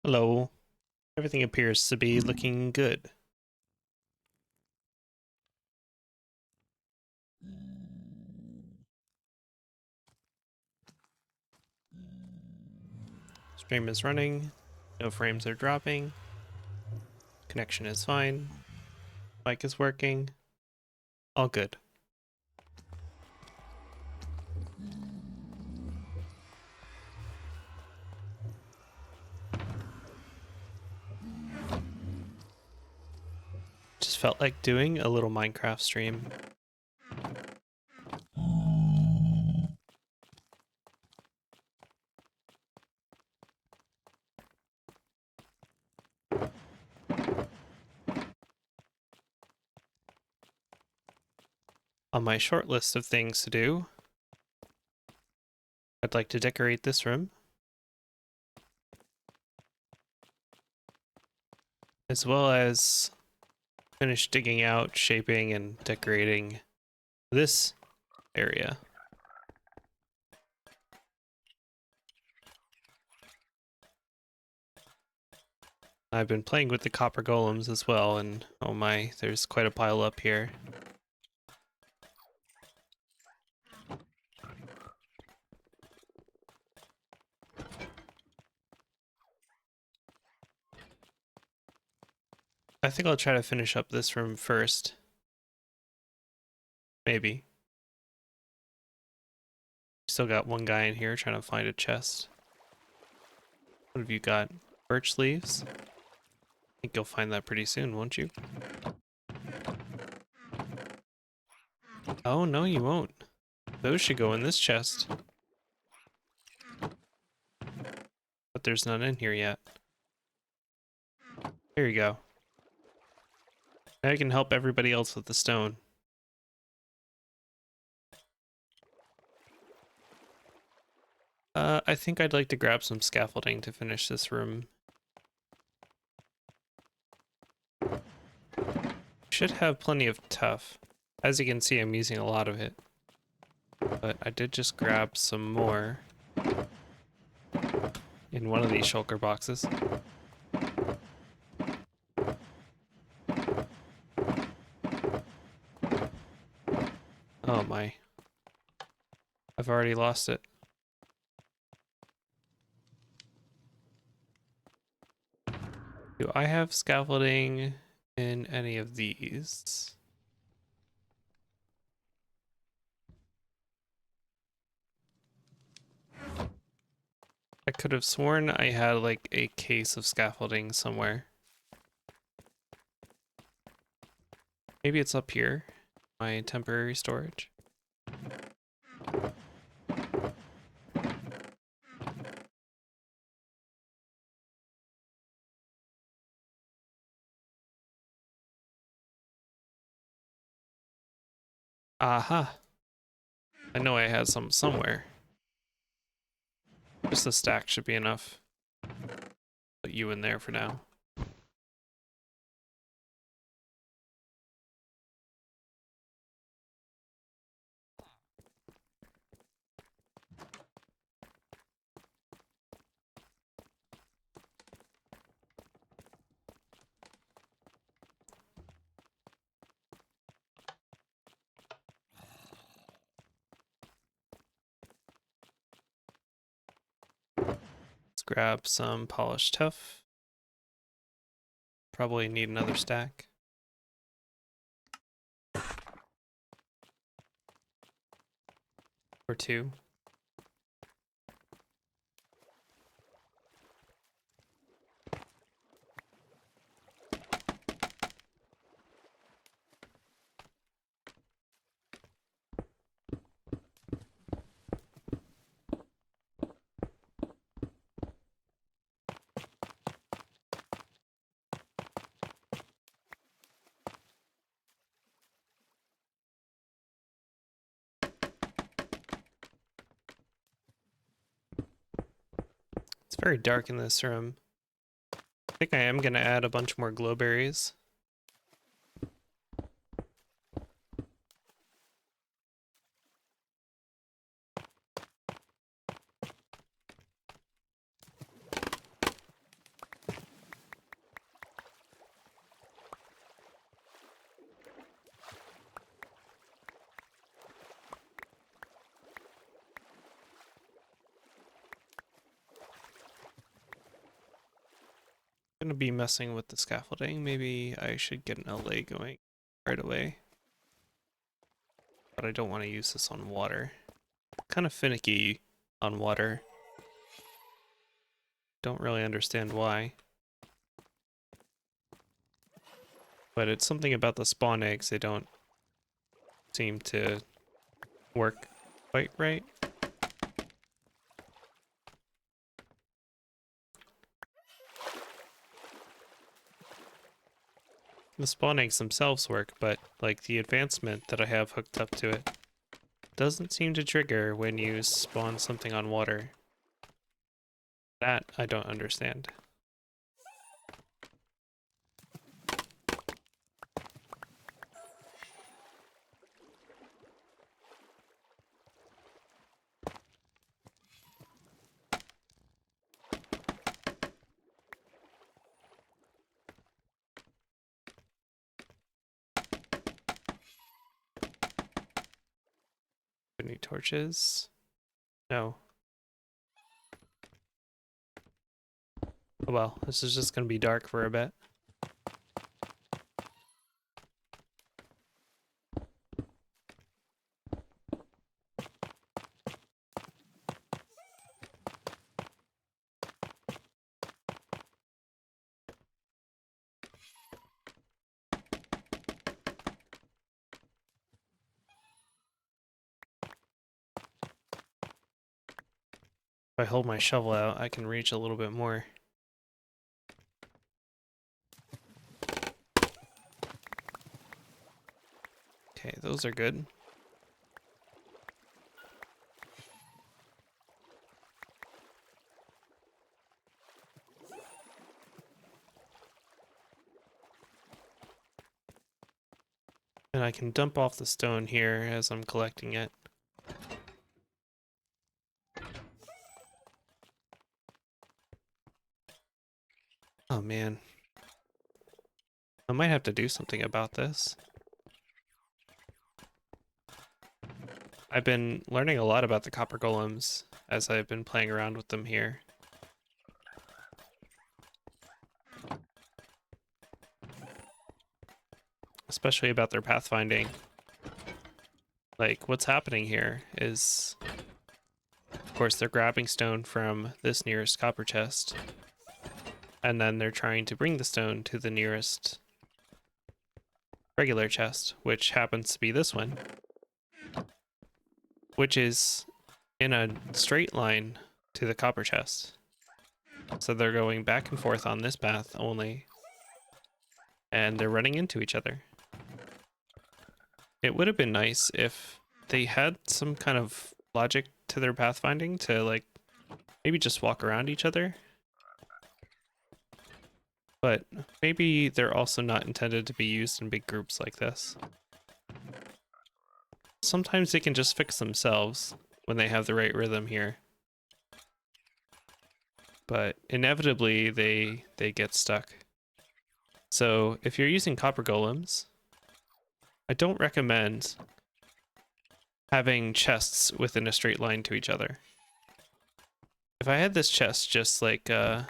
Hello. Everything appears to be looking good. Stream is running. No frames are dropping. Connection is fine. Mic is working. All good. Just felt like doing a little Minecraft stream. On my short list of things to do, I'd like to decorate this room, as well as finish digging out, shaping, and decorating this area. I've been playing with the copper golems as well, and oh my, there's quite a pile up here. I think I'll try to finish up this room first. Maybe. Still got one guy in here trying to find a chest. What have you got? Birch leaves? I think you'll find that pretty soon, won't you? Oh, no, you won't. Those should go in this chest. But there's none in here yet. Here you go. Now I can help everybody else with the stone. I think I'd like to grab some scaffolding to finish this room. Should have plenty of tuff. As you can see, I'm using a lot of it. But I did just grab some more in one of these shulker boxes. Oh my. I've already lost it. Do I have scaffolding in any of these? I could have sworn I had like a case of scaffolding somewhere. Maybe it's up here, my temporary storage. Aha! I know I had some somewhere. Just a stack should be enough. Put you in there for now. grab some polished tuff. Probably need another stack. Or two. It's very dark in this room. I think I am going to add a bunch more glowberries. Gonna be messing with the scaffolding. Maybe I should get an LA going right away. But I don't want to use this on water. Kind of finicky on water. Don't really understand why. But it's something about the spawn eggs. They don't seem to work quite right. The spawn eggs themselves work, but like the advancement that I have hooked up to it doesn't seem to trigger when you spawn something on water. That I don't understand. Any torches? No. Oh well, this is just gonna be dark for a bit. If I hold my shovel out, I can reach a little bit more. Okay, those are good. And I can dump off the stone here as I'm collecting it. Oh man. I might have to do something about this. I've been learning a lot about the copper golems as I've been playing around with them here. Especially about their pathfinding. Like, what's happening here is, of course, they're grabbing stone from this nearest copper chest. And then they're trying to bring the stone to the nearest regular chest, which happens to be this one. Which is in a straight line to the copper chest. So they're going back and forth on this path only. And they're running into each other. It would have been nice if they had some kind of logic to their pathfinding to like maybe just walk around each other. But maybe they're also not intended to be used in big groups like this. Sometimes they can just fix themselves when they have the right rhythm here. But inevitably they get stuck. So if you're using copper golems, I don't recommend having chests within a straight line to each other. If I had this chest just like, oh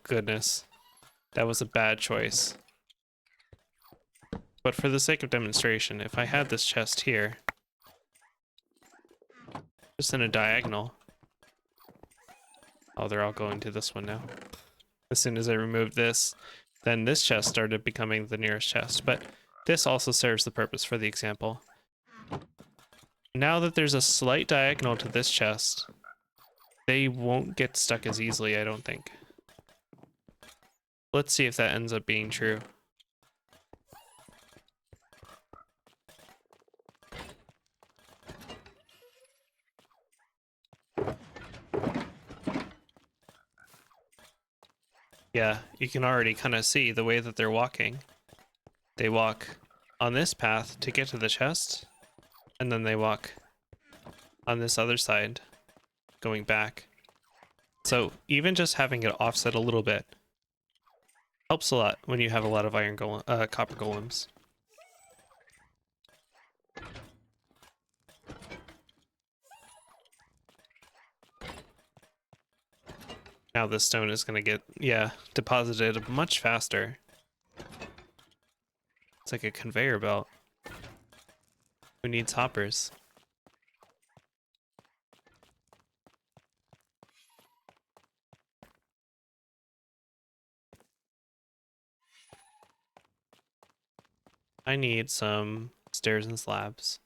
goodness, that was a bad choice. But for the sake of demonstration, if I had this chest here, just in a diagonal. Oh, they're all going to this one now. As soon as I removed this, then this chest started becoming the nearest chest. But this also serves the purpose for the example. Now that there's a slight diagonal to this chest, they won't get stuck as easily, I don't think. Let's see if that ends up being true. Yeah, you can already kind of see the way that they're walking. They walk on this path to get to the chest, and then they walk on this other side, going back. So even just having it offset a little bit helps a lot when you have a lot of copper golems. Now this stone is going to get, yeah, deposited much faster. It's like a conveyor belt. Who needs hoppers? I need some stairs and slabs.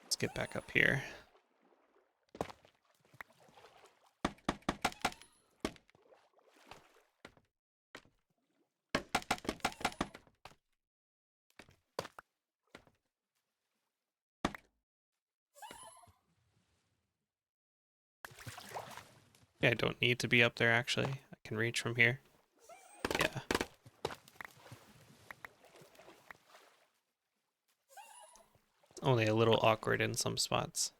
Let's get back up here. Yeah, I don't need to be up there actually. I can reach from here. Yeah. Only a little awkward in some spots.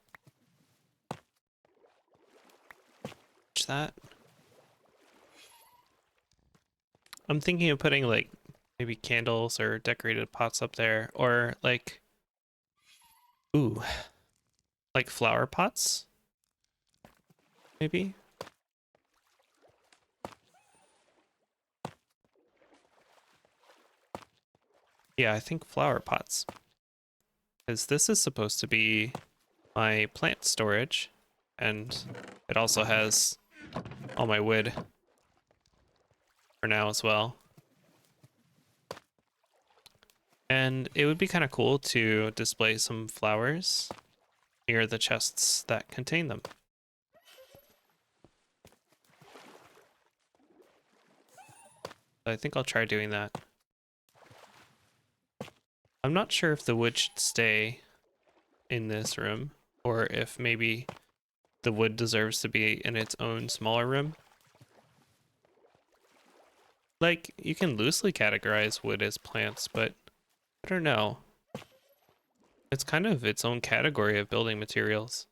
Watch that. I'm thinking of putting like maybe candles or decorated pots up there, or like, ooh, like flower pots, maybe? Yeah, I think flower pots. Because this is supposed to be my plant storage, and it also has all my wood for now as well. And it would be kind of cool to display some flowers near the chests that contain them. I think I'll try doing that. I'm not sure if the wood should stay in this room, or if maybe the wood deserves to be in its own smaller room. Like, you can loosely categorize wood as plants, but I don't know. It's kind of its own category of building materials.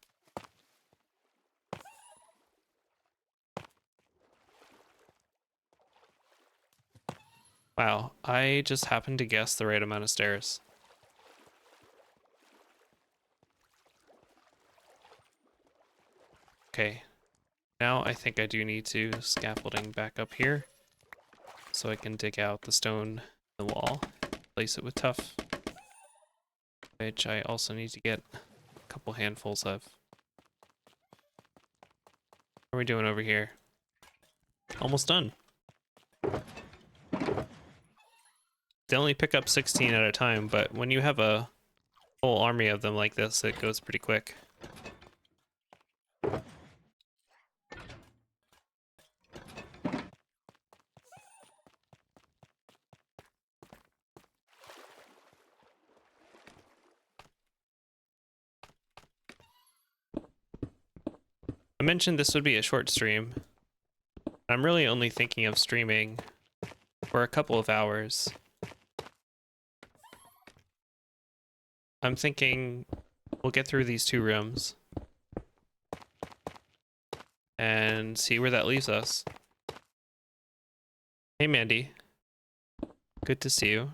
Wow, I just happened to guess the right amount of stairs. Okay, now I think I do need to scaffolding back up here so I can dig out the stone in the wall, place it with tuff, which I also need to get a couple handfuls of. How are we doing over here? Almost done. They only pick up 16 at a time, but when you have a whole army of them like this, it goes pretty quick. I mentioned this would be a short stream. I'm really only thinking of streaming for a couple of hours. I'm thinking we'll get through these 2 rooms and see where that leaves us. Hey Mandy, good to see you.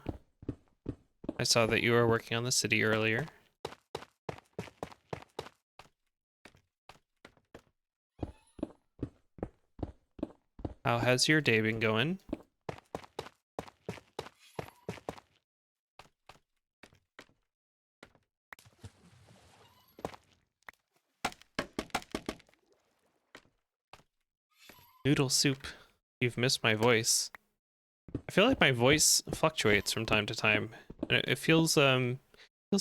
I saw that you were working on the city earlier. How has your day been going? Noodle soup. You've missed my voice. I feel like my voice fluctuates from time to time. And it feels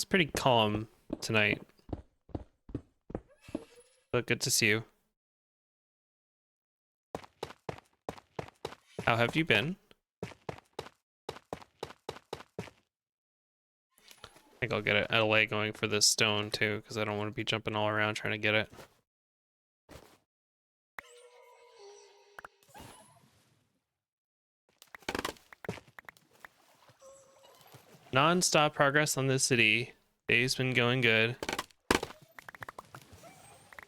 pretty calm tonight. But good to see you. How have you been? I think I'll get a LA going for this stone too, because I don't want to be jumping all around trying to get it. Non-stop progress on this city. Day's been going good.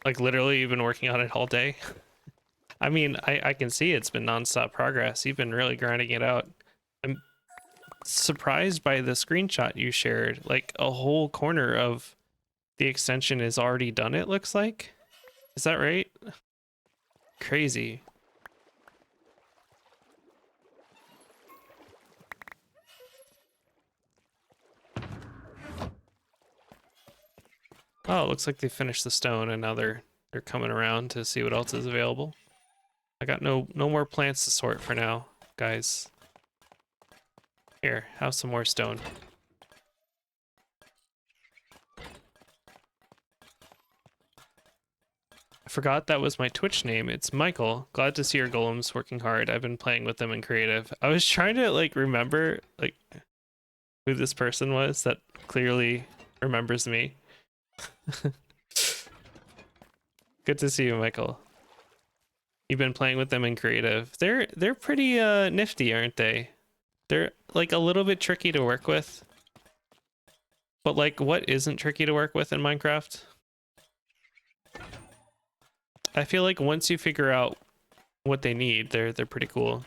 Like literally you've been working on it all day. I mean, I can see it's been non-stop progress. You've been really grinding it out. I'm surprised by the screenshot you shared. Like a whole corner of the extension is already done, it looks like. Is that right? Crazy. Oh, it looks like they finished the stone and now they're coming around to see what else is available. I got no more plants to sort for now, guys. Here, have some more stone. I forgot that was my Twitch name. It's Michael. Glad to see your golems working hard. I've been playing with them in creative. I was trying to like remember like who this person was that clearly remembers me. Good to see you, Michael. You've been playing with them in creative. They're pretty nifty, aren't they? They're like a little bit tricky to work with. But like what isn't tricky to work with in Minecraft? I feel like once you figure out what they need, they're pretty cool.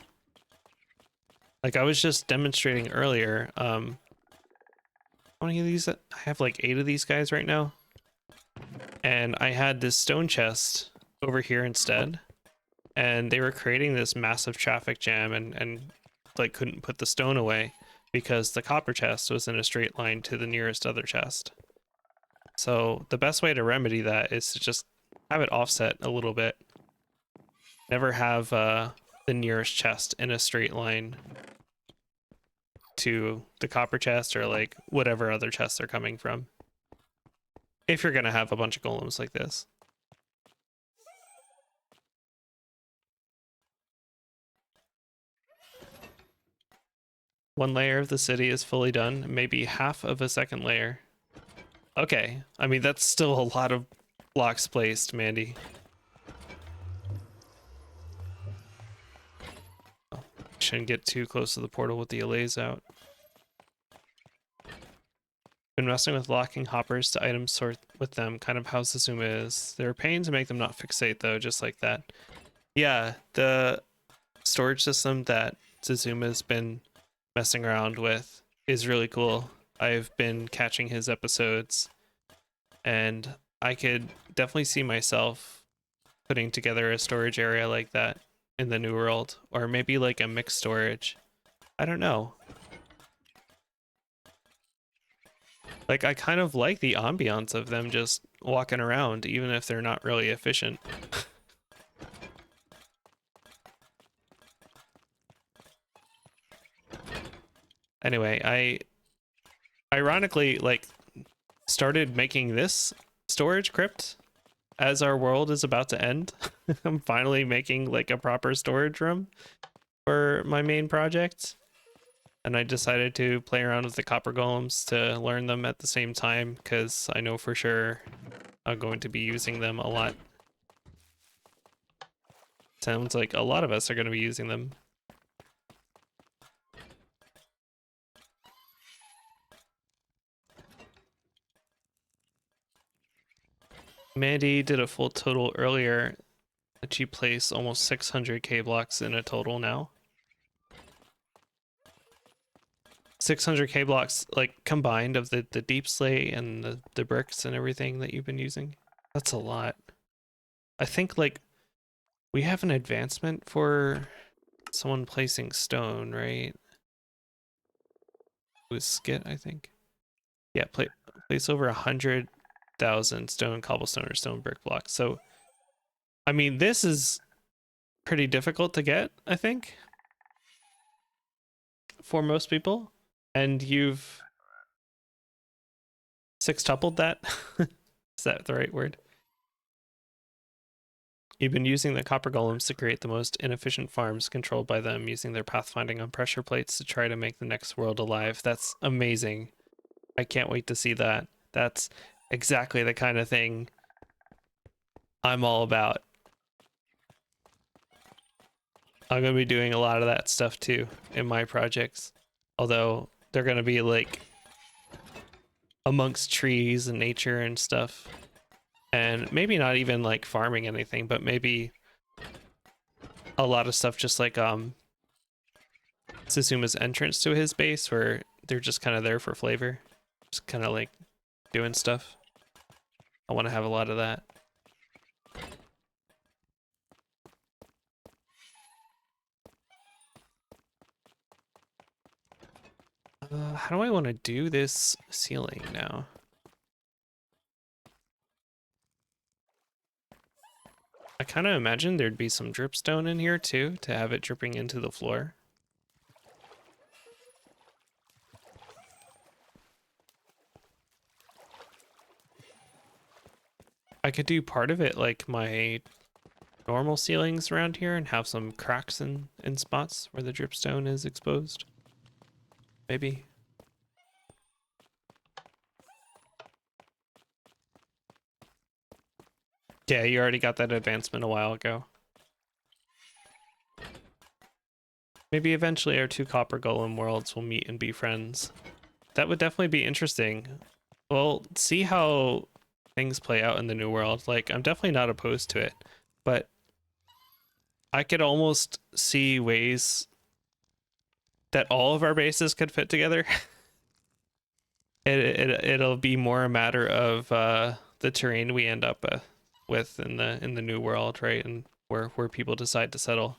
Like I was just demonstrating earlier, how many of these? I have like 8 of these guys right now. And I had this stone chest over here instead. And they were creating this massive traffic jam and like couldn't put the stone away because the copper chest was in a straight line to the nearest other chest. So the best way to remedy that is to just have it offset a little bit. Never have the nearest chest in a straight line to the copper chest or like whatever other chests they're coming from. If you're gonna have a bunch of golems like this. One layer of the city is fully done, maybe half of a second layer. Okay, I mean that's still a lot of blocks placed, Mandy. Oh, shouldn't get too close to the portal with the allays out. Been messing with locking hoppers to item sort with them, kind of how Zazuma is. They're a pain to make them not fixate though, just like that. Yeah, the storage system that Zazuma's been messing around with is really cool. I've been catching his episodes and I could definitely see myself putting together a storage area like that in the new world, or maybe like a mixed storage. I don't know. Like I kind of like the ambiance of them just walking around even if they're not really efficient. Anyway, I ironically like started making this storage crypt as our world is about to end. I'm finally making like a proper storage room for my main project. And I decided to play around with the copper golems to learn them at the same time because I know for sure I'm going to be using them a lot. Sounds like a lot of us are going to be using them. Mandy did a full total earlier that she placed almost 600 K blocks in a total now. 600 K blocks, like, combined of the deep slate and the bricks and everything that you've been using. That's a lot. I think, like, we have an advancement for someone placing stone, right? It was Skit, I think. Yeah, place over 100,000 stone, cobblestone, or stone brick blocks. So, I mean, this is pretty difficult to get, I think, for most people. And you've sextupled that. Is that the right word? You've been using the copper golems to create the most inefficient farms controlled by them, using their pathfinding on pressure plates to try to make the next world alive. That's amazing. I can't wait to see that. That's exactly the kind of thing I'm all about. I'm going to be doing a lot of that stuff too in my projects. Although they're going to be like amongst trees and nature and stuff. And maybe not even like farming anything, but maybe a lot of stuff just like Suzuma's entrance to his base where they're just kind of there for flavor. Just kind of like doing stuff. I want to have a lot of that. How do I want to do this ceiling now? I kind of imagine there'd be some dripstone in here too, to have it dripping into the floor. I could do part of it like my normal ceilings around here and have some cracks in spots where the dripstone is exposed. Maybe. Yeah, you already got that advancement a while ago. Maybe eventually our two copper golem worlds will meet and be friends. That would definitely be interesting. Well, see how things play out in the new world. Like, I'm definitely not opposed to it, but I could almost see ways that all of our bases could fit together. It'll be more a matter of the terrain we end up with in the new world, right? And where people decide to settle.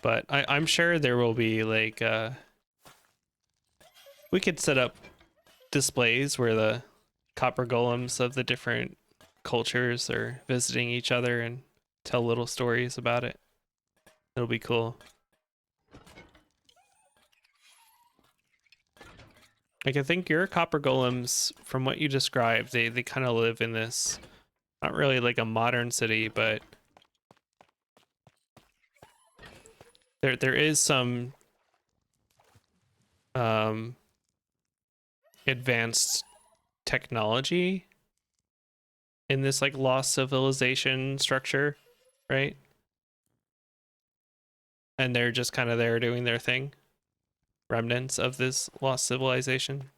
But I'm sure there will be like we could set up displays where the copper golems of the different cultures are visiting each other and tell little stories about it. It'll be cool. Like, I think your copper golems, from what you described, they kind of live in this, not really like a modern city, but there is some advanced technology in this like lost civilization structure, right? And they're just kind of there doing their thing. Remnants of this lost civilization.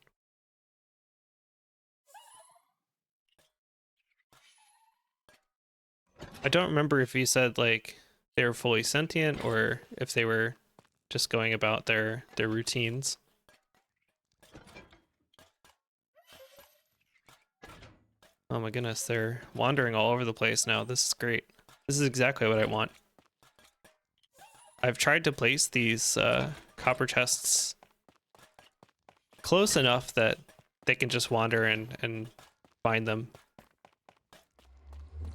I don't remember if you said like they were fully sentient or if they were just going about their routines. Oh my goodness, they're wandering all over the place now. This is great. This is exactly what I want. I've tried to place these copper chests close enough that they can just wander and find them,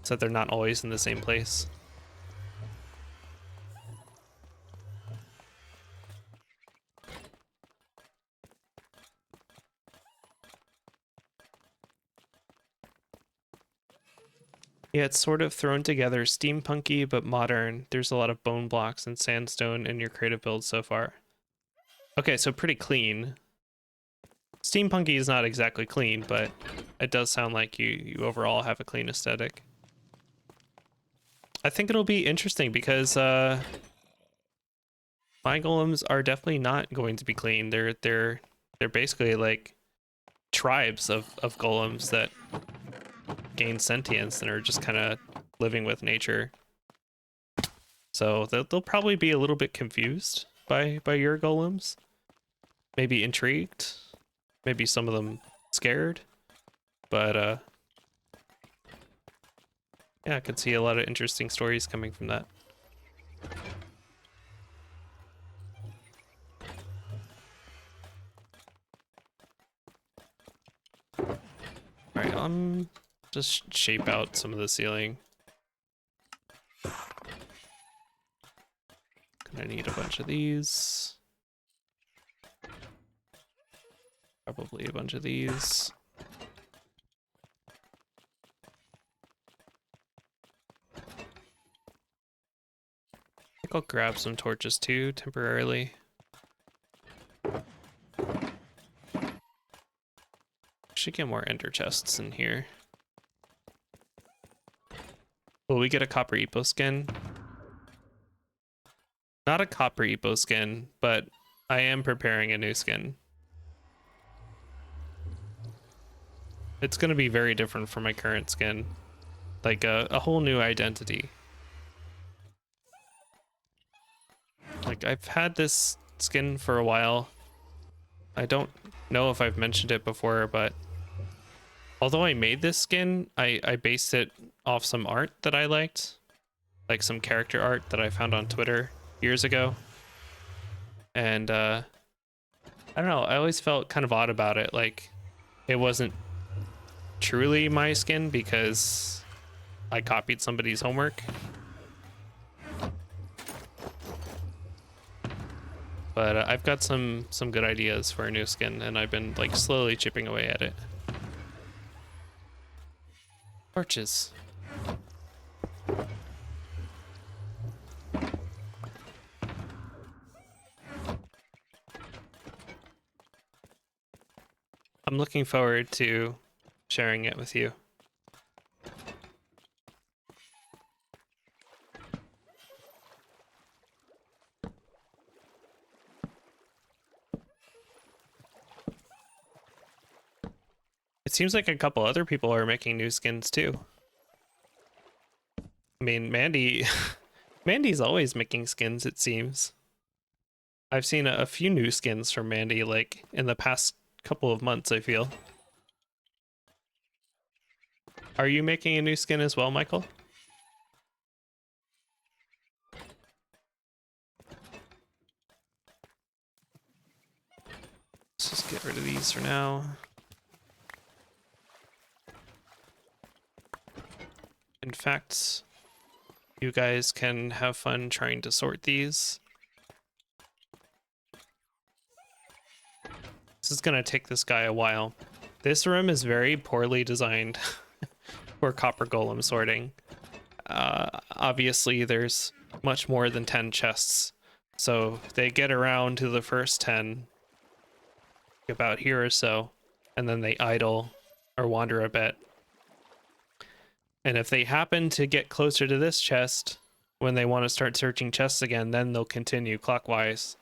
so that they're not always in the same place. Yeah, it's sort of thrown together, steampunky but modern. There's a lot of bone blocks and sandstone in your creative build so far. Okay, so pretty clean. Steampunky is not exactly clean, but it does sound like you overall have a clean aesthetic. I think it'll be interesting because my golems are definitely not going to be clean. They're basically like tribes of golems that gain sentience and are just kind of living with nature. So they'll probably be a little bit confused by your golems, maybe intrigued, maybe some of them scared, but yeah, I could see a lot of interesting stories coming from that. All right, just shape out some of the ceiling. Gonna need a bunch of these. Probably a bunch of these. I think I'll grab some torches too, temporarily. Should get more ender chests in here. Will we get a copper Epo skin? Not a copper Epo skin, but I am preparing a new skin. It's going to be very different from my current skin. Like a whole new identity. Like, I've had this skin for a while. I don't know if I've mentioned it before, but although I made this skin, I based it off some art that I liked. Like some character art that I found on Twitter years ago. And I don't know, I always felt kind of odd about it. Like, it wasn't truly my skin because I copied somebody's homework. But I've got some good ideas for a new skin, and I've been like slowly chipping away at it. Torches. I'm looking forward to sharing it with you. It seems like a couple other people are making new skins too. I mean, Mandy's always making skins, it seems. I've seen a few new skins from Mandy, like, in the past couple of months, I feel. Are you making a new skin as well, Michael? Let's just get rid of these for now. In fact, you guys can have fun trying to sort these. This is gonna take this guy a while. This room is very poorly designed for copper golem sorting. Obviously, there's much more than 10 chests, so they get around to the first 10 about here or so, and then they idle or wander a bit. And if they happen to get closer to this chest when they want to start searching chests again, then they'll continue clockwise.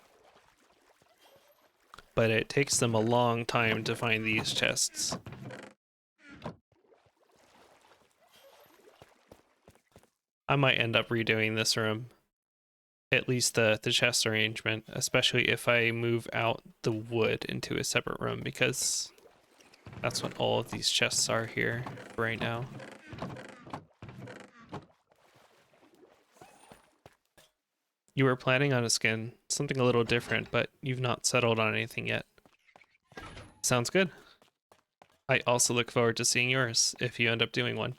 But it takes them a long time to find these chests. I might end up redoing this room. At least the chest arrangement, especially if I move out the wood into a separate room, because that's what all of these chests are here right now. You were planning on a skin, something a little different, but you've not settled on anything yet. Sounds good. I also look forward to seeing yours if you end up doing one.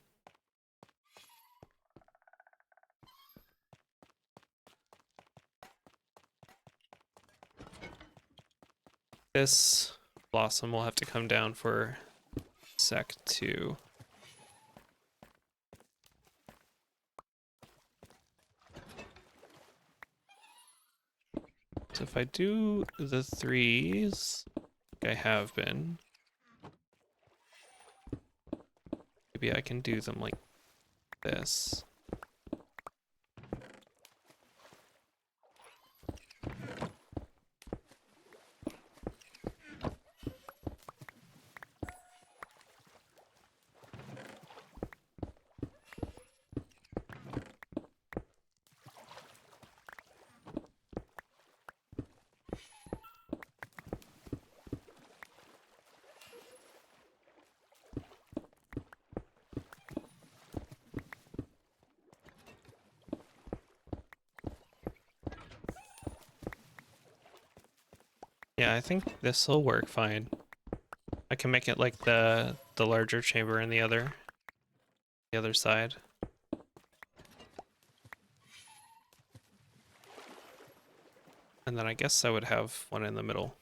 This blossom will have to come down for sec 2. So if I do the 3s, like I have been, maybe I can do them like this. Yeah, I think this will work fine. I can make it like the larger chamber in the other side. And then I guess I would have one in the middle.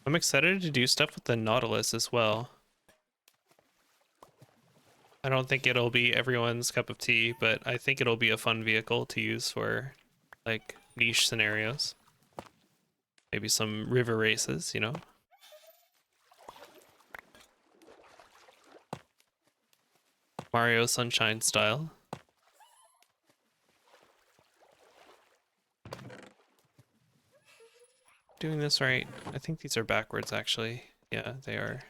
I'm excited to do stuff with the Nautilus as well. I don't think it'll be everyone's cup of tea, but I think it'll be a fun vehicle to use for like niche scenarios. Maybe some river races, you know? Mario Sunshine style. Doing this right. I think these are backwards actually. Yeah, they are.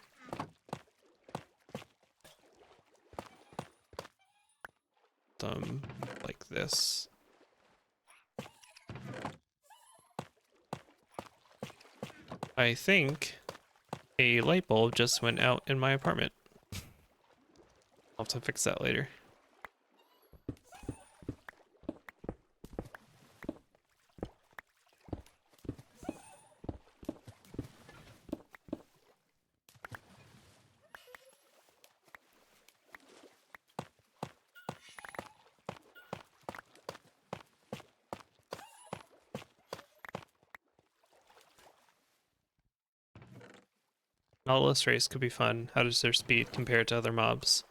Like this. I think a light bulb just went out in my apartment. I'll have to fix that later. Nautilus race could be fun. How does their speed compare to other mobs?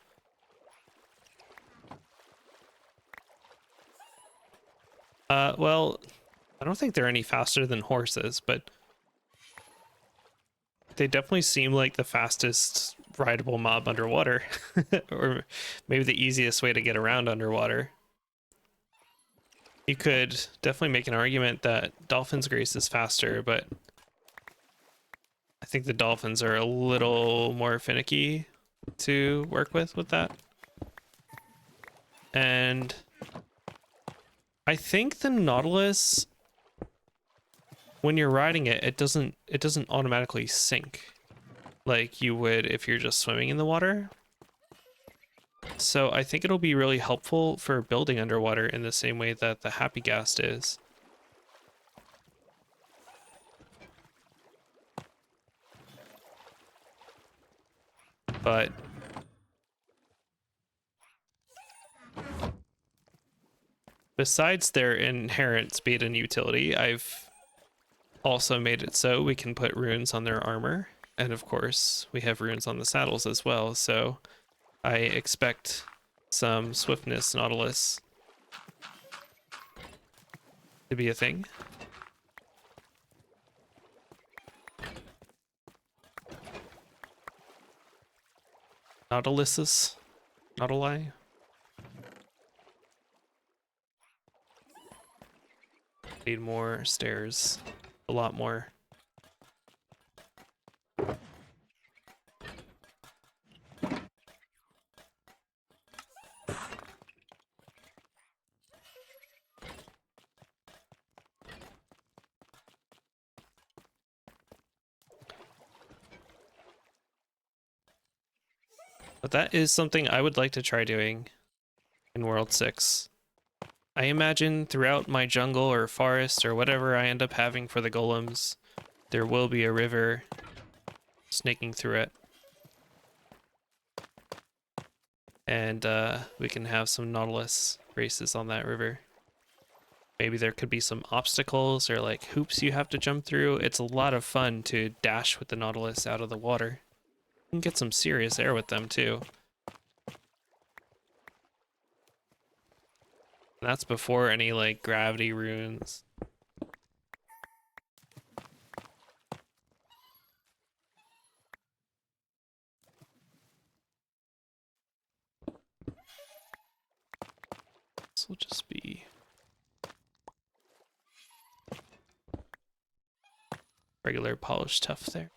Well, I don't think they're any faster than horses, but they definitely seem like the fastest rideable mob underwater. Or maybe the easiest way to get around underwater. You could definitely make an argument that Dolphin's Grace is faster, but I think the dolphins are a little more finicky to work with that. And I think the Nautilus, when you're riding it, it doesn't automatically sink like you would if you're just swimming in the water. So I think it'll be really helpful for building underwater in the same way that the Happy Ghast is. But besides their inherent speed and utility, I've also made it so we can put runes on their armor. And of course, we have runes on the saddles as well, so I expect some swiftness Nautilus to be a thing. Nautiluses? Nautili? Need more stairs. A lot more. But that is something I would like to try doing in World 6. I imagine throughout my jungle or forest or whatever I end up having for the golems, there will be a river snaking through it. And we can have some Nautilus races on that river. Maybe there could be some obstacles or like hoops you have to jump through. It's a lot of fun to dash with the Nautilus out of the water. You can get some serious air with them too. And that's before any like gravity runes. This will just be regular polished tuff there.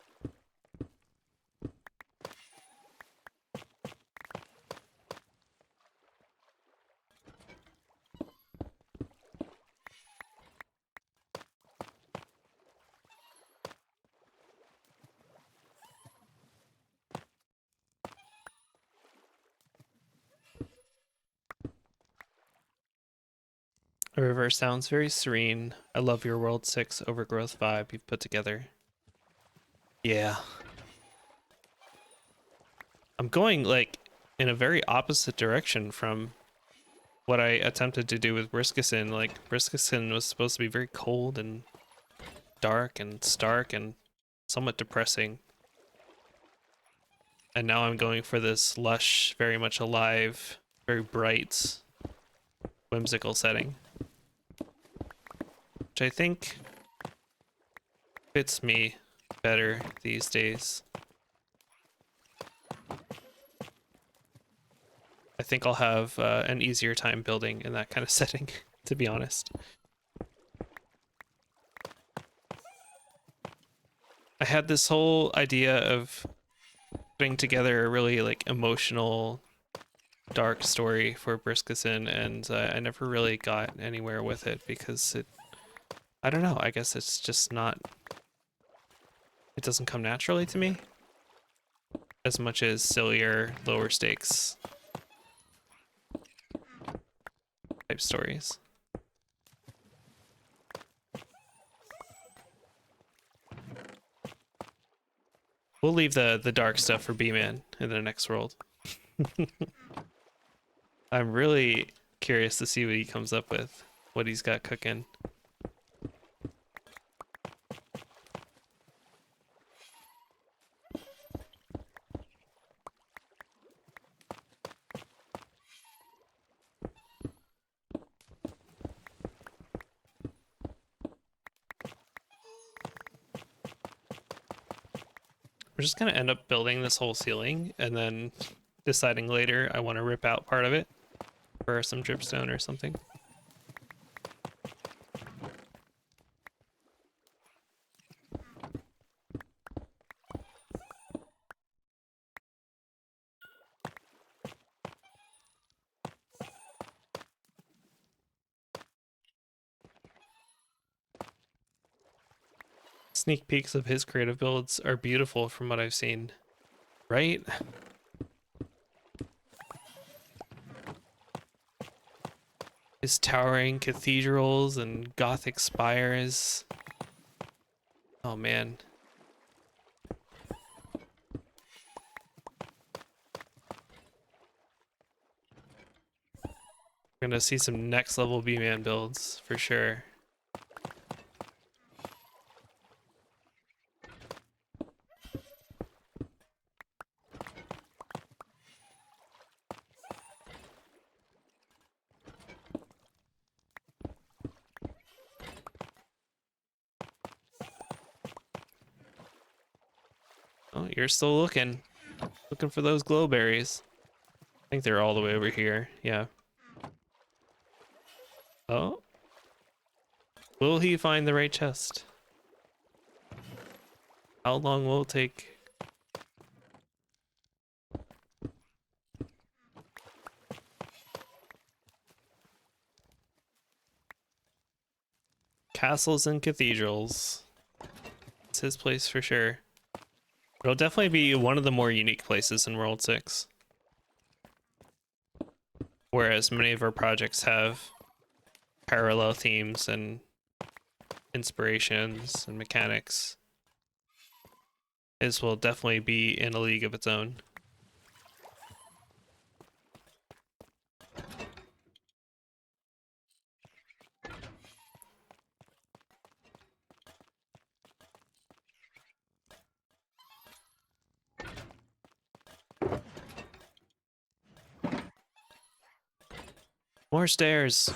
The river sounds very serene. I love your World 6 overgrowth vibe you've put together. Yeah. I'm going, like, in a very opposite direction from what I attempted to do with Briskison. Like, Briskison was supposed to be very cold and dark and stark and somewhat depressing. And now I'm going for this lush, very much alive, very bright, whimsical setting, which I think fits me better these days. I think I'll have an easier time building in that kind of setting, to be honest. I had this whole idea of putting together a really like emotional, dark story for Briskison, and I never really got anywhere with it because I don't know, I guess it's just not, it doesn't come naturally to me as much as sillier, lower stakes type stories. We'll leave the dark stuff for B-Man in the next world. I'm really curious to see what he comes up with, what he's got cooking. We're just gonna end up building this whole ceiling and then deciding later I want to rip out part of it for some dripstone or something. Sneak peeks of his creative builds are beautiful from what I've seen, right? His towering cathedrals and gothic spires. Oh man. We're gonna see some next level B-Man builds for sure. Oh, you're still looking for those glowberries. I think they're all the way over here. Yeah. Oh. Will he find the right chest? How long will it take? Castles and cathedrals. It's his place for sure. It'll definitely be one of the more unique places in World 6. Whereas many of our projects have parallel themes and inspirations and mechanics, his will definitely be in a league of its own. More stairs.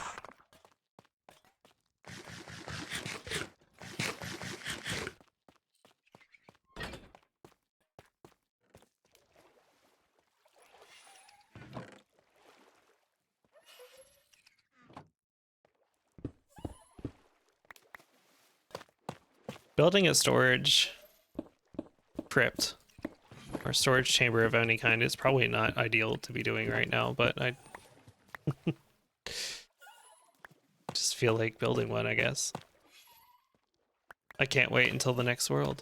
Building a storage crypt or storage chamber of any kind is probably not ideal to be doing right now, but I just feel like building one, I guess. I can't wait until the next world.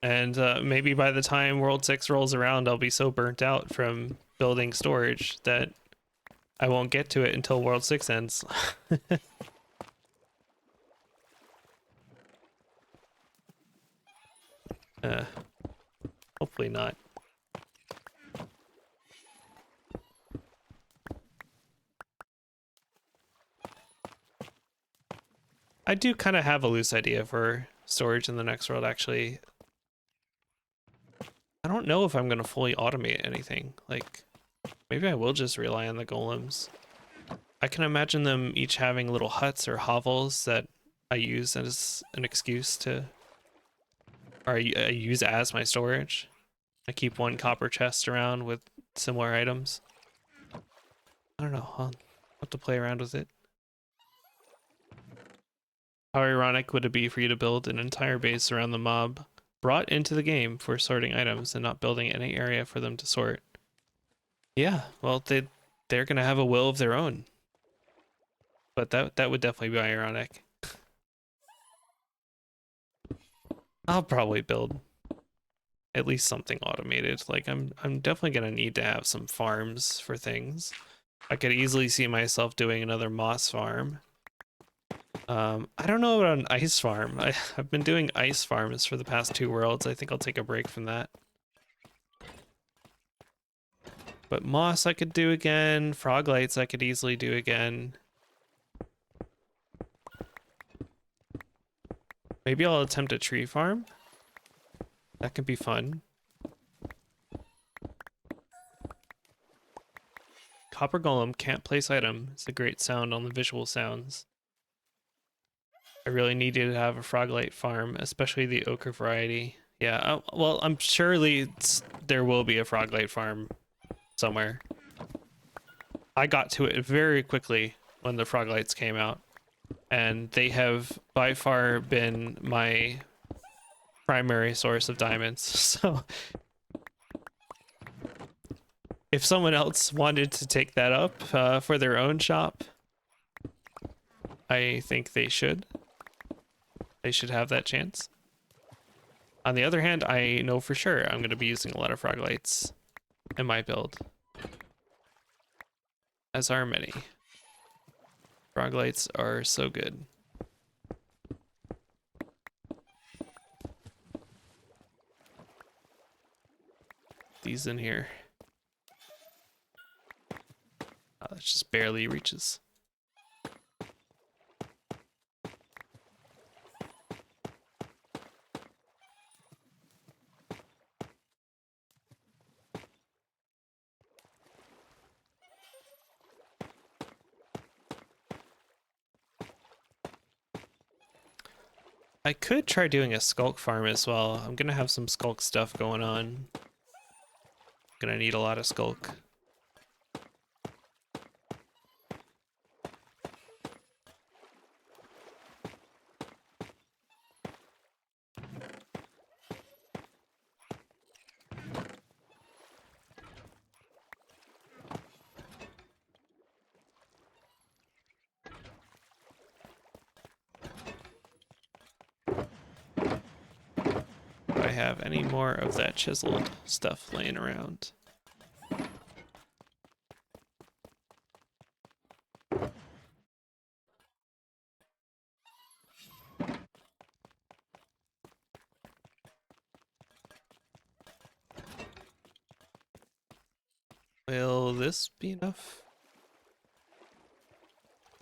And maybe by the time World 6 rolls around, I'll be so burnt out from building storage that I won't get to it until World 6 ends. Hopefully not. I do kind of have a loose idea for storage in the next world, actually. I don't know if I'm going to fully automate anything. Like, maybe I will just rely on the golems. I can imagine them each having little huts or hovels that I use as an excuse to... or I use as my storage. I keep one copper chest around with similar items. I don't know. I'll have to play around with it. How ironic would it be for you to build an entire base around the mob brought into the game for sorting items and not building any area for them to sort? Yeah, well, they're gonna have a will of their own. But that would definitely be ironic. I'll probably build at least something automated. Like I'm definitely gonna need to have some farms for things. I could easily see myself doing another moss farm. I don't know about an ice farm. I've been doing ice farms for the past 2 worlds. I think I'll take a break from that. But moss I could do again. Frog lights I could easily do again. Maybe I'll attempt a tree farm. That could be fun. Copper Golem can't place item. It's a great sound on the visual sounds. I really needed to have a Froglight farm, especially the ochre variety. Yeah, well, I'm surely there will be a Froglight farm somewhere. I got to it very quickly when the Froglights came out, and they have by far been my primary source of diamonds. So if someone else wanted to take that up for their own shop, I think they should. They should have that chance. On the other hand, I know for sure I'm going to be using a lot of Froglights in my build. As are many. Froglights are so good. These in here. Oh, that just barely reaches. I could try doing a skulk farm as well. I'm gonna have some skulk stuff going on. Gonna need a lot of skulk. Do I have any more of that chiseled stuff laying around? Will this be enough?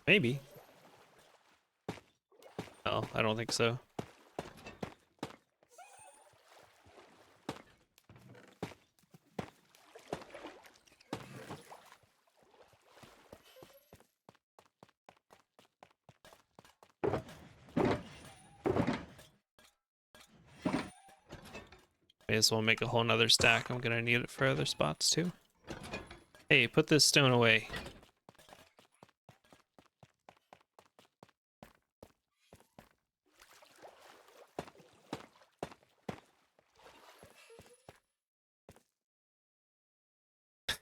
Maybe. No, I don't think so. May as well make a whole nother stack. I'm gonna need it for other spots too. Hey, put this stone away.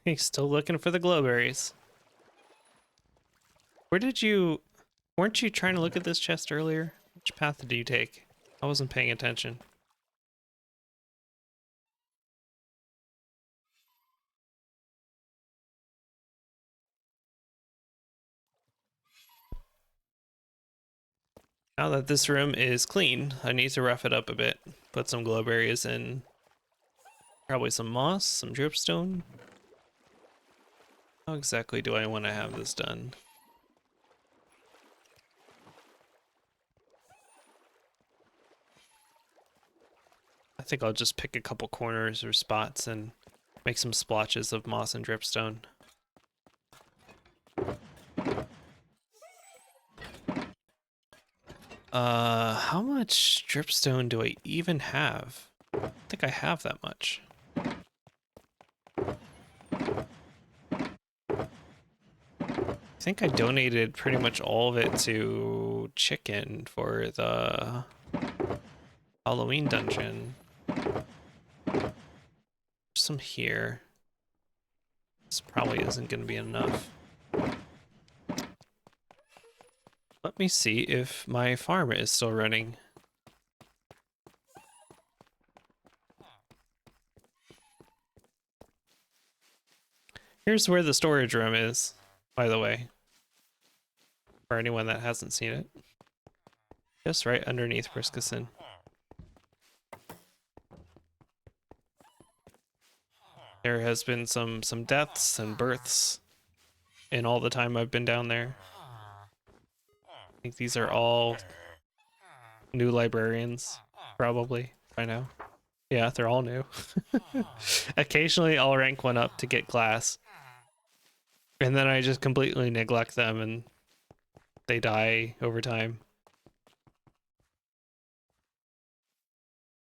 He's still looking for the glowberries. Where did you... Weren't you trying to look at this chest earlier? Which path did you take? I wasn't paying attention. Now that this room is clean, I need to rough it up a bit. Put some glowberries in. Probably some moss, some dripstone. How exactly do I want to have this done? I think I'll just pick a couple corners or spots and make some splotches of moss and dripstone. How much dripstone do I even have? I think I have that much. I think I donated pretty much all of it to Chicken for the Halloween dungeon. There's some here. This probably isn't going to be enough. Let me see if my farm is still running. Here's where the storage room is, by the way, for anyone that hasn't seen it. Just right underneath Briskison. There has been some deaths and births in all the time I've been down there. I think these are all new librarians, probably, by now. Yeah, they're all new. Occasionally I'll rank one up to get class, and then I just completely neglect them and they die over time.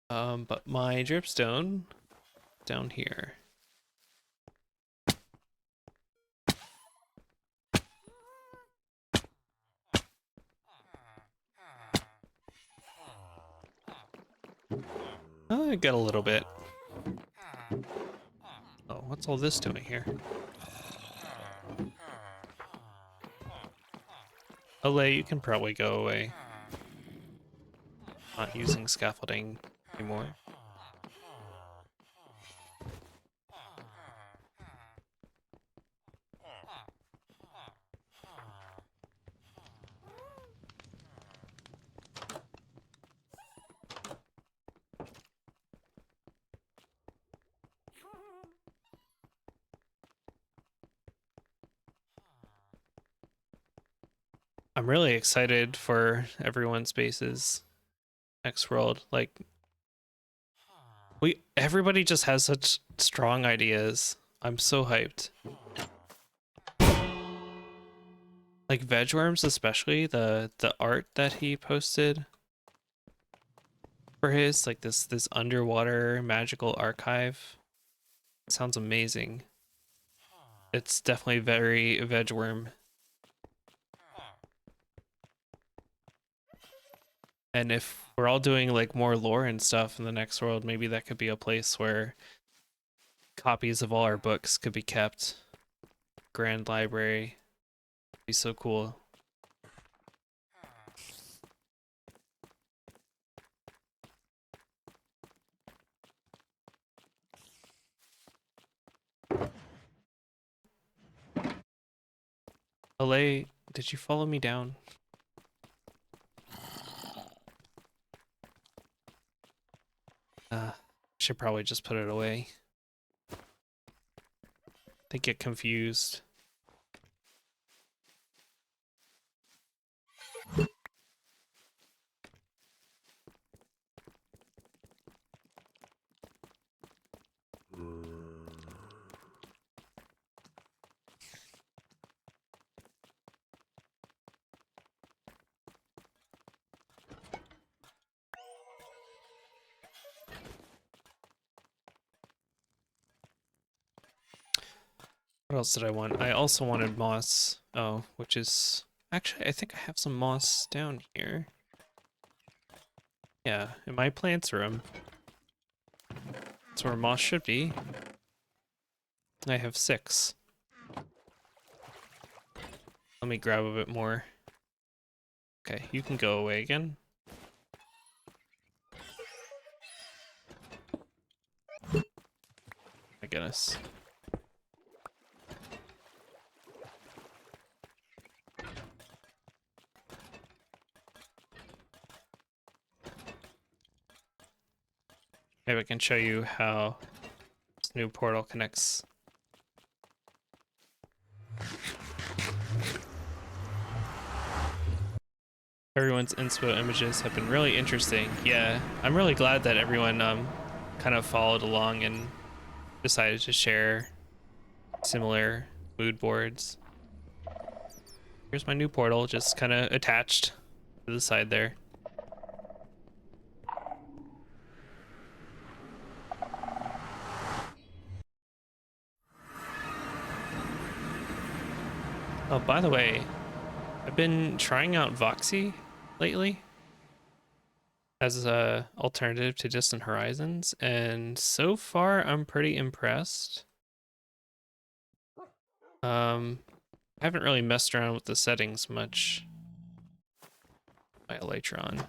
But my dripstone down here. Oh, I got a little bit. Oh, what's all this doing here? Olay, you can probably go away. Not using scaffolding anymore. I'm really excited for everyone's bases next world. Like, everybody just has such strong ideas. I'm so hyped. Like Vegworms especially, the art that he posted for his, like this underwater magical archive. Sounds amazing. It's definitely very Vegworm. And if we're all doing like more lore and stuff in the next world, maybe that could be a place where copies of all our books could be kept. Grand library. Be so cool. Olay, did you follow me down? Should probably just put it away. They get confused. What else did I want? I also wanted moss. Oh, which is... Actually, I think I have some moss down here. Yeah, in my plants room. That's where moss should be. I have 6. Let me grab a bit more. Okay, you can go away again. My goodness. Maybe I can show you how this new portal connects. Everyone's inspo images have been really interesting. Yeah, I'm really glad that everyone kind of followed along and decided to share similar mood boards. Here's my new portal, just kind of attached to the side there. Oh, by the way, I've been trying out Voxy lately as a alternative to Distant Horizons, and so far I'm pretty impressed. I haven't really messed around with the settings much. My Elytron.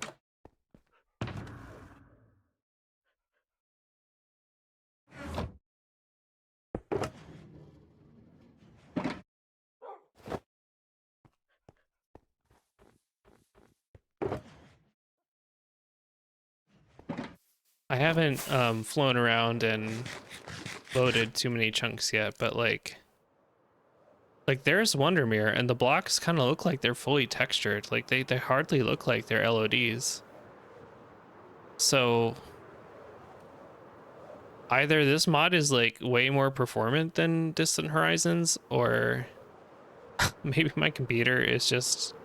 I haven't flown around and loaded too many chunks yet, but like there's Wondermere, and the blocks kind of look like they're fully textured. Like they hardly look like they're LODs. So either this mod is like way more performant than Distant Horizons, or maybe my computer is just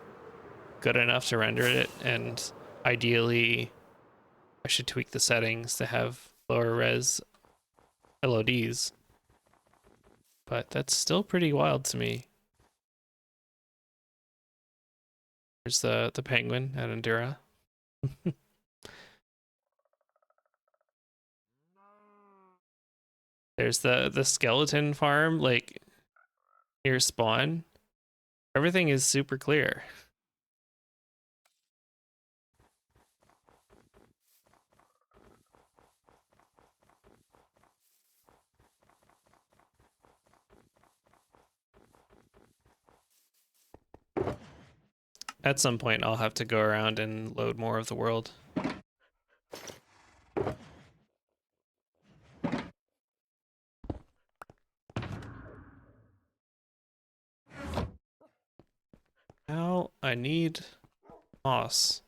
good enough to render it, and ideally I should tweak the settings to have lower res LODs. But that's still pretty wild to me. There's the penguin at Endura. There's the skeleton farm, like near spawn. Everything is super clear. At some point, I'll have to go around and load more of the world. Now I need moss.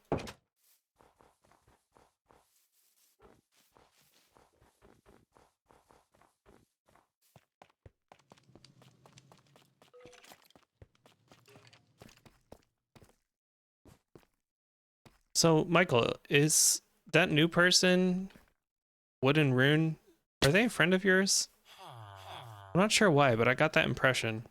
So, Michael, is that new person, Wooden Rune, are they a friend of yours? I'm not sure why, but I got that impression.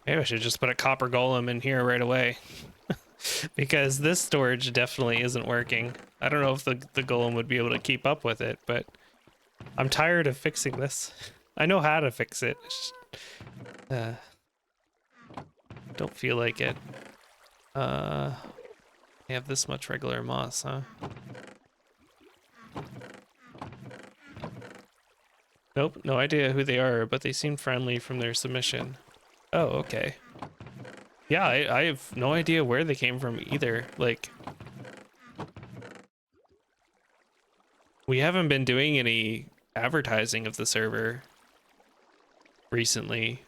Maybe I should just put a copper golem in here right away. Because this storage definitely isn't working. I don't know if the golem would be able to keep up with it, but I'm tired of fixing this. I know how to fix it. Uh, don't feel like it. I have this much regular moss, huh? Nope, no idea who they are, but they seem friendly from their submission. Oh, okay. Yeah, I have no idea where they came from either. Like, we haven't been doing any advertising of the server recently.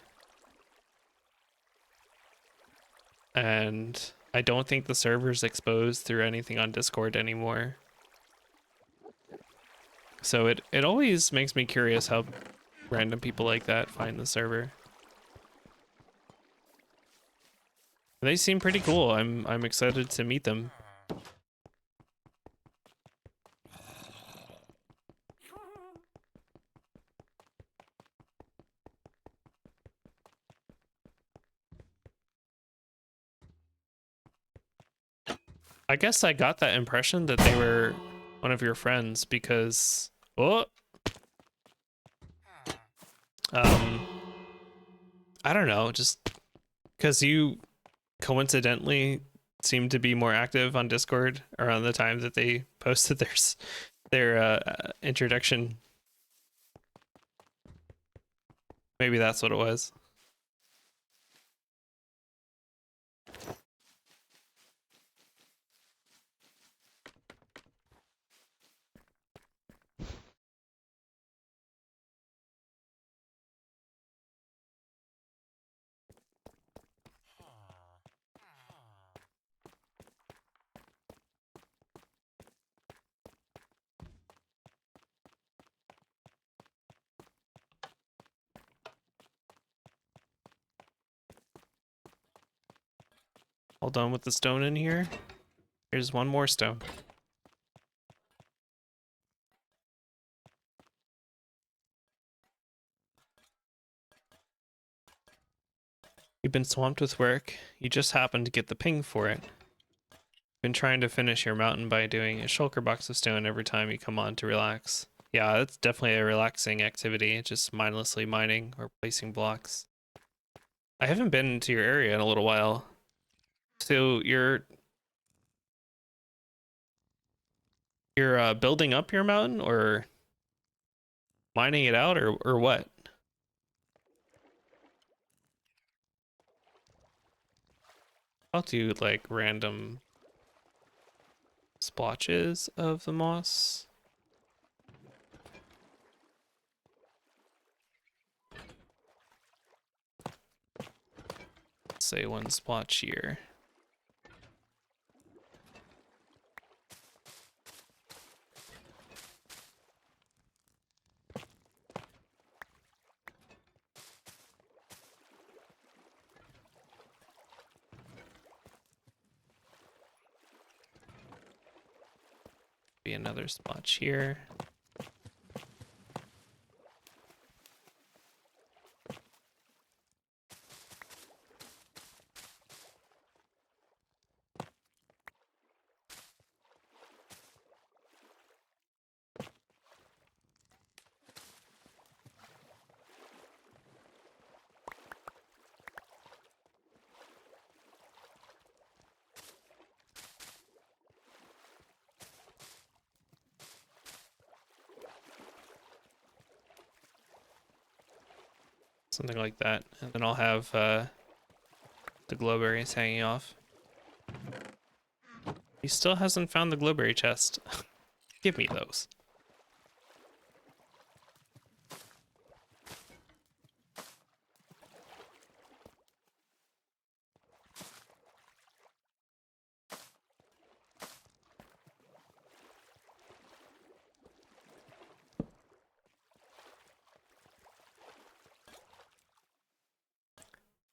And I don't think the server's exposed through anything on Discord anymore. So it always makes me curious how random people like that find the server. They seem pretty cool. I'm excited to meet them. I guess I got that impression that they were one of your friends because, oh, um, I don't know, just because you coincidentally seemed to be more active on Discord around the time that they posted their introduction. Maybe that's what it was. All done with the stone in here. Here's one more stone. You've been swamped with work. You just happened to get the ping for it. Been trying to finish your mountain by doing a shulker box of stone every time you come on to relax. Yeah, that's definitely a relaxing activity, just mindlessly mining or placing blocks. I haven't been to your area in a little while. So you're building up your mountain or mining it out or what? I'll do like random splotches of the moss. Say one splotch here. Be another splotch here. Something like that. And then I'll have the glowberries hanging off. He still hasn't found the glowberry chest. Give me those.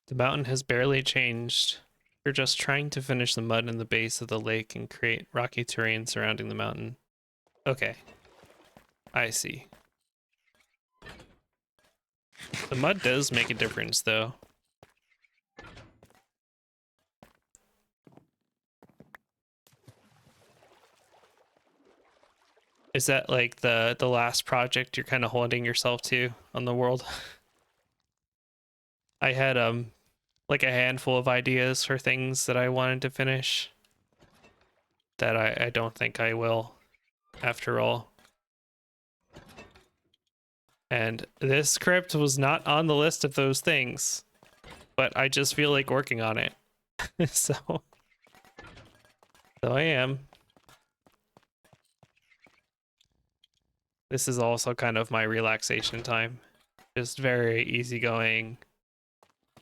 The mountain has barely changed. You're just trying to finish the mud in the base of the lake and create rocky terrain surrounding the mountain. Okay. I see. The mud does make a difference, though. Is that like the last project you're kind of holding yourself to on the world? I had like a handful of ideas for things that I wanted to finish that I don't think I will after all. And this script was not on the list of those things, but I just feel like working on it. so I am. This is also kind of my relaxation time. Just very easygoing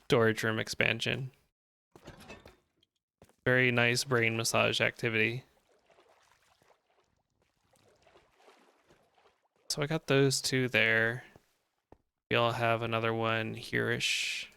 storage room expansion. Very nice brain massage activity. So I got those two there. We all have another one here-ish.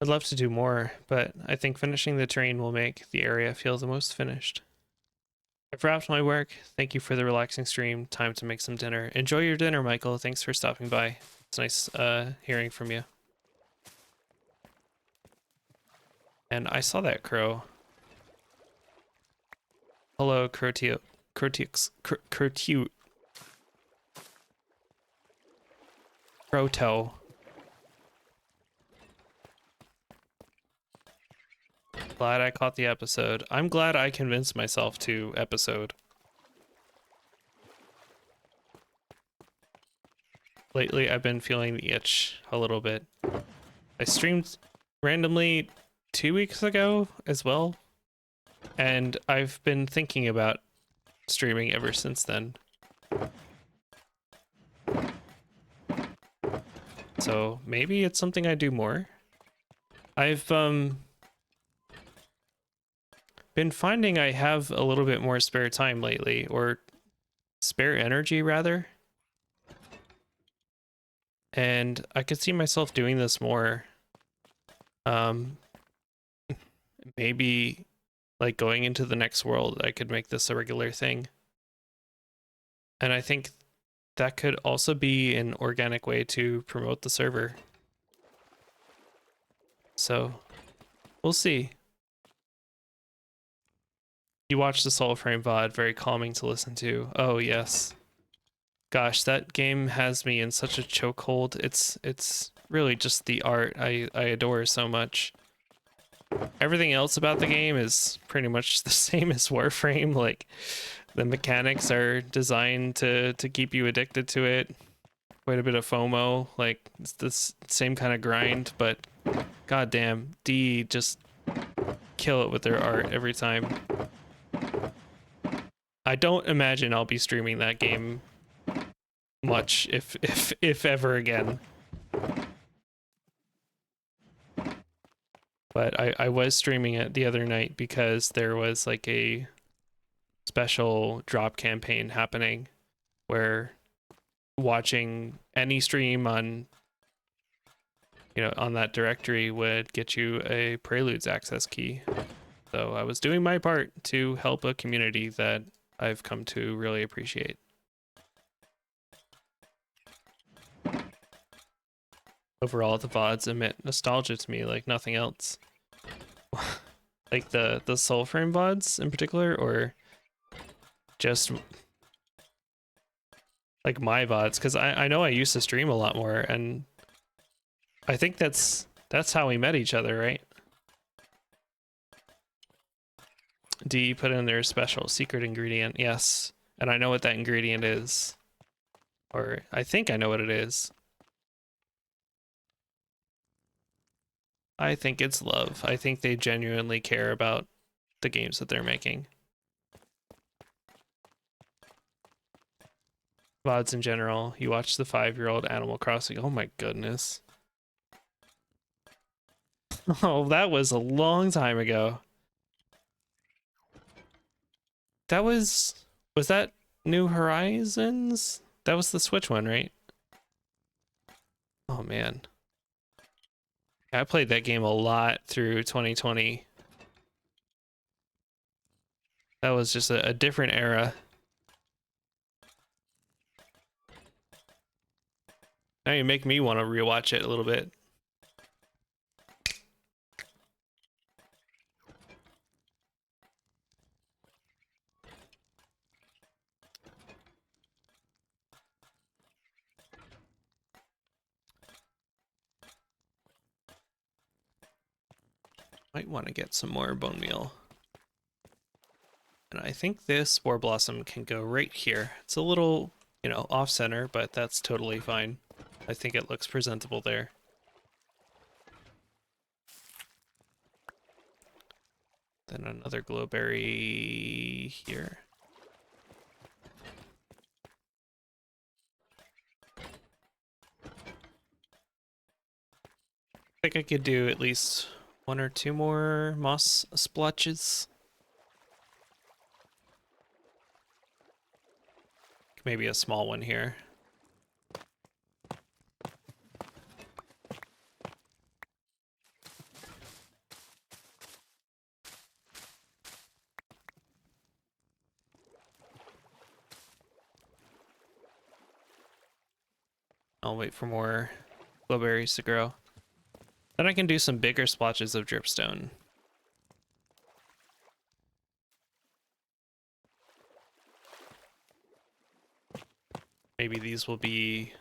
I'd love to do more, but I think finishing the terrain will make the area feel the most finished. I've wrapped my work. Thank you for the relaxing stream. Time to make some dinner. Enjoy your dinner, Michael. Thanks for stopping by. It's nice hearing from you. And I saw that crow. Hello, Crotio. Crotix. Crotute. Croto. Glad I caught the episode. I'm glad I convinced myself to episode. Lately, I've been feeling the itch a little bit. I streamed randomly 2 weeks ago as well, and I've been thinking about streaming ever since then. So maybe it's something I do more. I've been finding I have a little bit more spare time lately, or spare energy rather. And I could see myself doing this more. Maybe like going into the next world, I could make this a regular thing. And I think that could also be an organic way to promote the server. So we'll see. You watch the Soulframe VOD, very calming to listen to. Oh yes. Gosh, that game has me in such a chokehold. It's really just the art I adore so much. Everything else about the game is pretty much the same as Warframe. Like the mechanics are designed to keep you addicted to it. Quite a bit of FOMO, like it's this same kind of grind, but goddamn, D just kill it with their art every time. I don't imagine I'll be streaming that game much, if ever again. But I was streaming it the other night because there was like a special drop campaign happening where watching any stream on on that directory would get you a Preludes access key. So I was doing my part to help a community that I've come to really appreciate. Overall, the VODs emit nostalgia to me like nothing else. Like the Soulframe VODs in particular, or just like my VODs, because I know I used to stream a lot more, and I think that's how we met each other, right? D put in their special secret ingredient, yes, and I know what that ingredient is, or I think I know what it is. I think it's love. I think they genuinely care about the games that they're making. VODs in general. You watch the 5-year-old Animal Crossing. Oh my goodness. Oh, that was a long time ago. That was that New Horizons? That was the Switch one, right? Oh man. I played that game a lot through 2020. That was just a different era. Now you make me want to rewatch it a little bit. Might want to get some more bone meal. And I think this Spore Blossom can go right here. It's a little, off center, but that's totally fine. I think it looks presentable there. Then another glowberry here. I think I could do at least 1 or 2 more moss splotches. Maybe a small one here. I'll wait for more glowberries to grow. Then I can do some bigger splotches of dripstone. Maybe these will be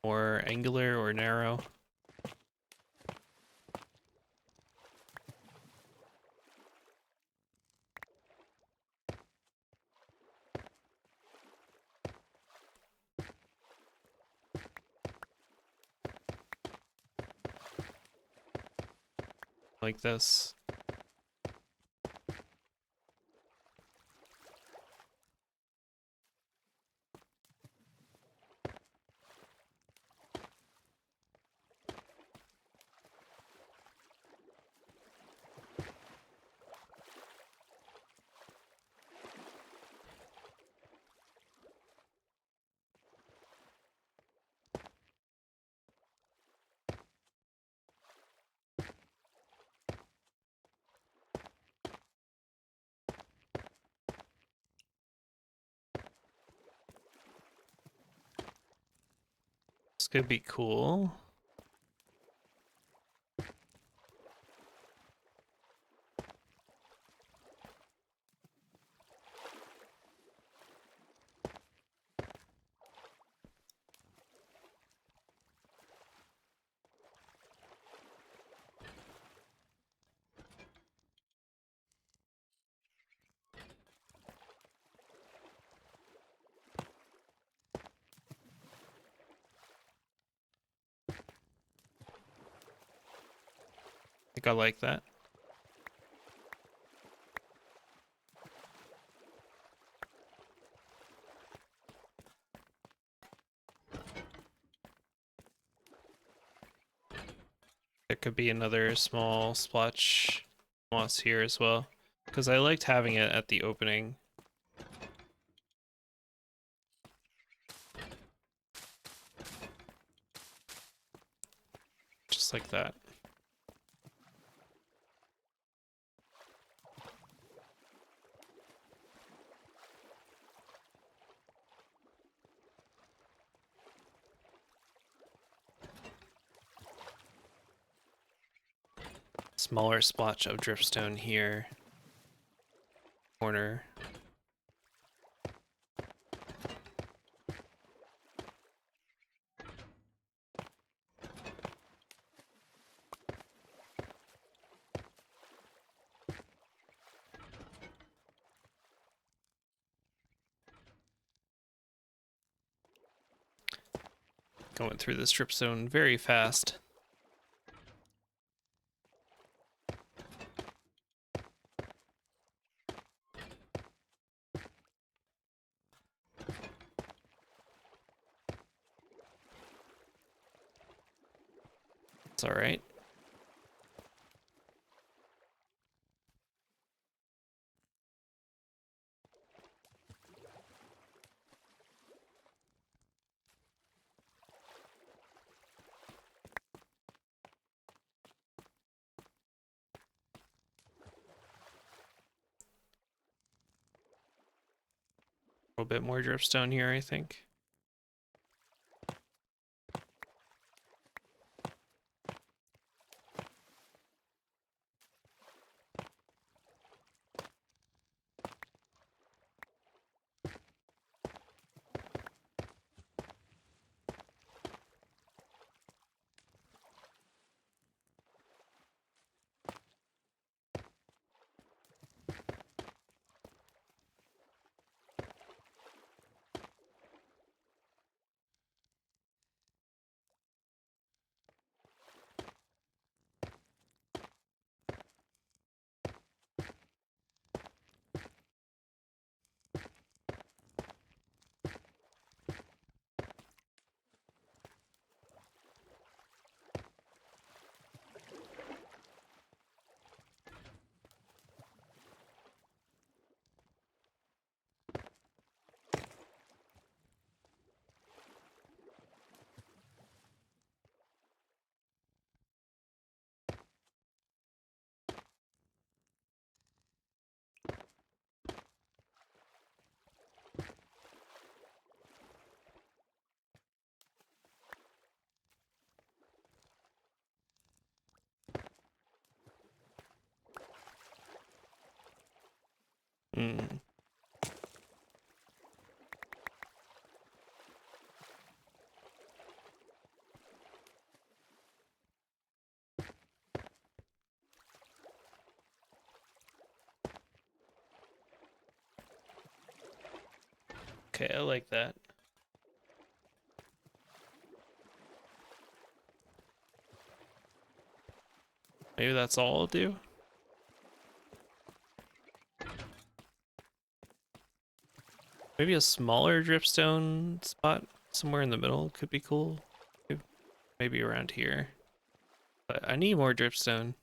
more angular or narrow. Like this. This could be cool. I think I like that. There could be another small splotch moss here as well, because I liked having it at the opening. Just like that. Smaller splotch of dripstone here. Corner. Going through this dripstone very fast. It's all right. A little bit more dripstone here, I think. Hmm. Okay, I like that. Maybe that's all I'll do. Maybe a smaller dripstone spot somewhere in the middle could be cool. Maybe around here. But I need more dripstone.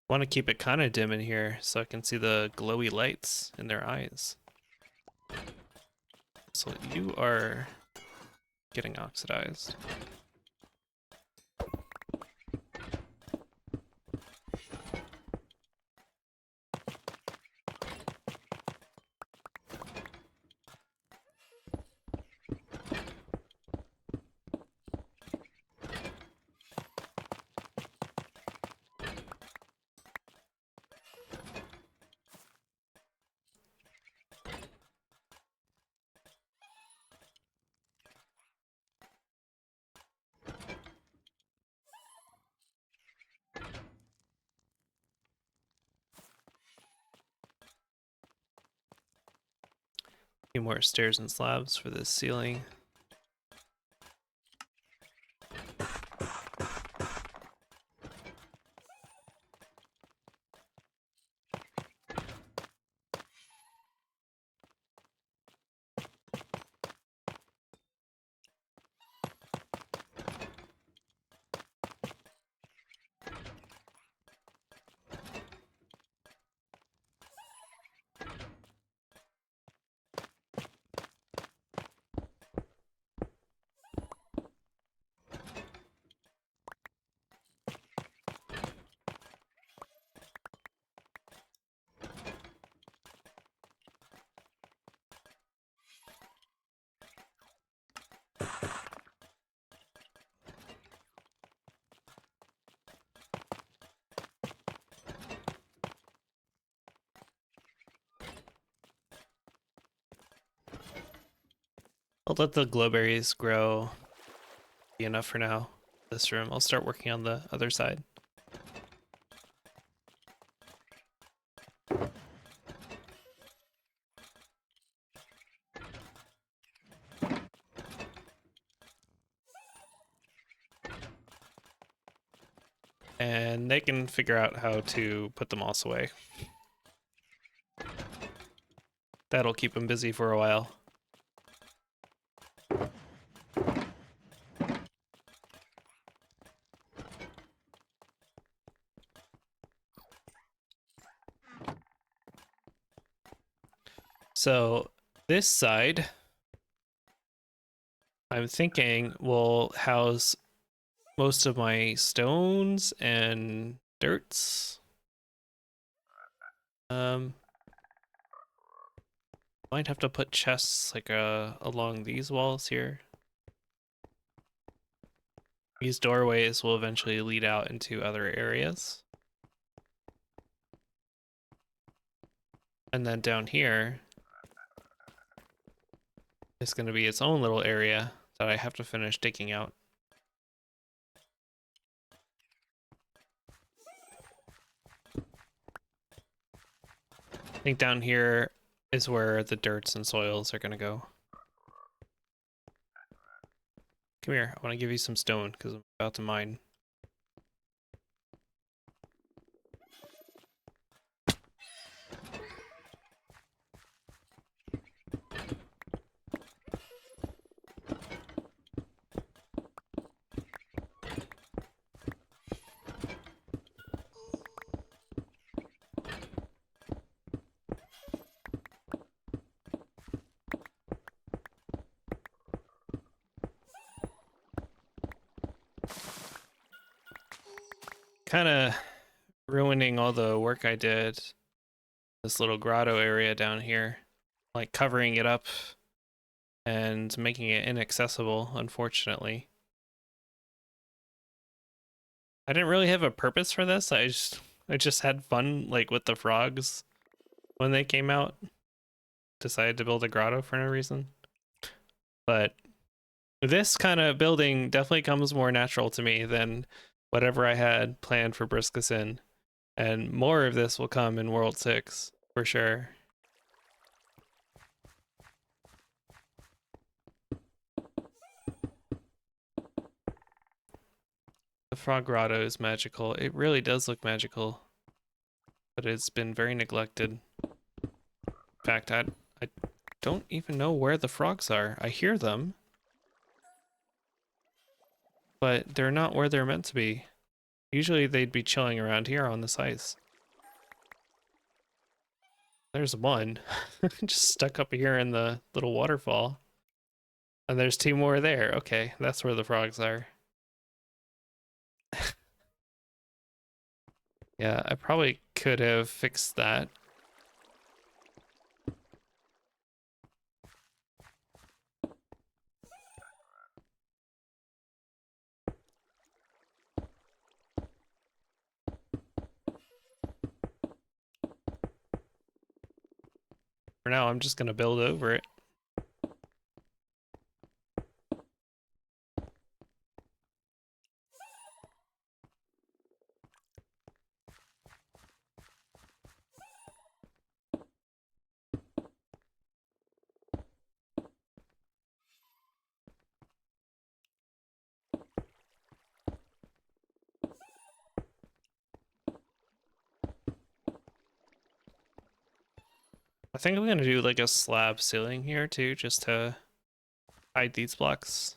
Want to keep it kind of dim in here so I can see the glowy lights in their eyes. So you are getting oxidized. A few more stairs and slabs for this ceiling. I'll let the glowberries grow. Be enough for now. This room. I'll start working on the other side. And they can figure out how to put the moss away. That'll keep them busy for a while. So this side, I'm thinking will house most of my stones and dirts. Might have to put chests like along these walls here. These doorways will eventually lead out into other areas. And then down here is going to be its own little area that I have to finish digging out. I think down here is where the dirts and soils are going to go. Come here, I want to give you some stone because I'm about to mine. kind of ruining all the work I did. This little grotto area down here, like covering it up and making it inaccessible, unfortunately. I didn't really have a purpose for this. I just had fun like with the frogs when they came out. Decided to build a grotto for no reason. But this kind of building definitely comes more natural to me than whatever I had planned for Briskison. And more of this will come in World 6, for sure. The Frog Grotto is magical. It really does look magical. But it's been very neglected. In fact, I don't even know where the frogs are. I hear them. But they're not where they're meant to be. Usually they'd be chilling around here on this ice. There's one. Just stuck up here in the little waterfall. And there's two more there. Okay, that's where the frogs are. Yeah, I probably could have fixed that. For now, I'm just gonna build over it. I think I'm gonna do like a slab ceiling here too, just to hide these blocks.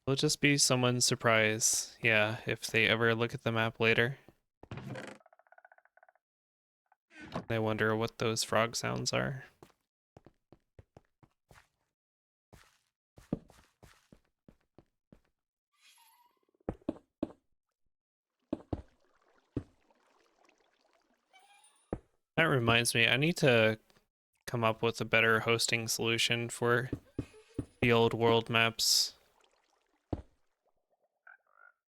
It'll just be someone's surprise, yeah, if they ever look at the map later. They wonder what those frog sounds are. That reminds me, I need to come up with a better hosting solution for the old world maps.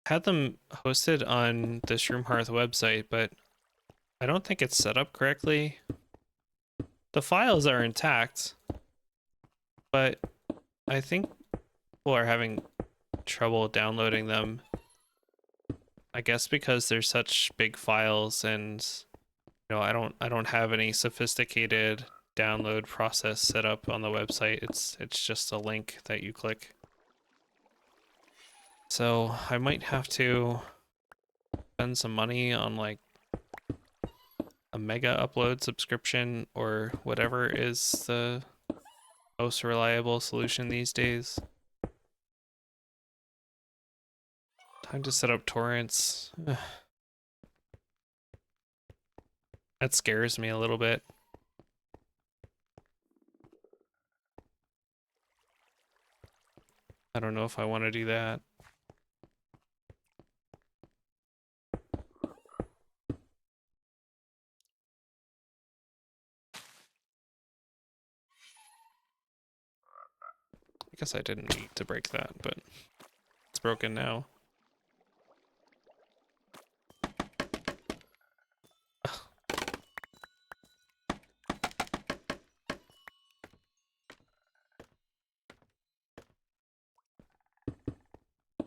Had them hosted on the Shroomhearth website, but I don't think it's set up correctly. The files are intact, but I think people are having trouble downloading them. I guess because they're such big files, and I don't have any sophisticated download process set up on the website. It's just a link that you click. So I might have to spend some money on like a mega upload subscription or whatever is the most reliable solution these days. Time to set up torrents. That scares me a little bit. I don't know if I want to do that. I guess I didn't need to break that, but it's broken now.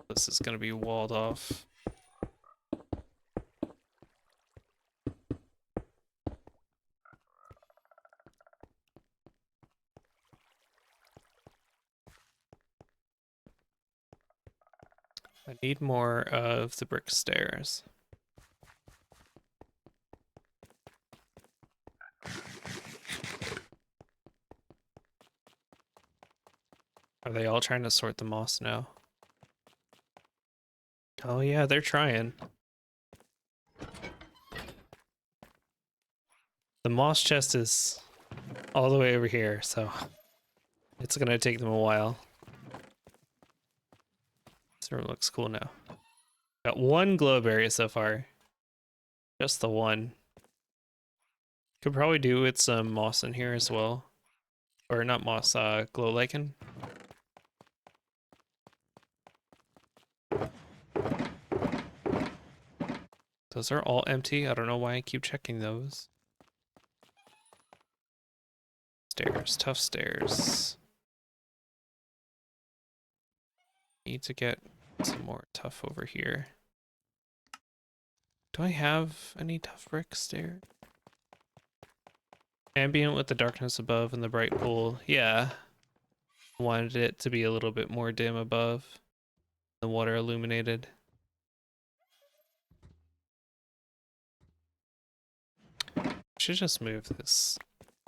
This is going to be walled off. I need more of the brick stairs. Are they all trying to sort the moss now? Oh yeah, they're trying. The moss chest is all the way over here, so it's gonna take them a while. This room looks cool now. Got one globe area so far. Just the one. Could probably do with some moss in here as well. Or not moss, glow lichen. Those are all empty. I don't know why I keep checking those. Stairs, tough stairs. Need to get some more tough over here. Do I have any tough brick stairs? Ambient with the darkness above and the bright pool. Yeah. Wanted it to be a little bit more dim above. The water illuminated. Should just move this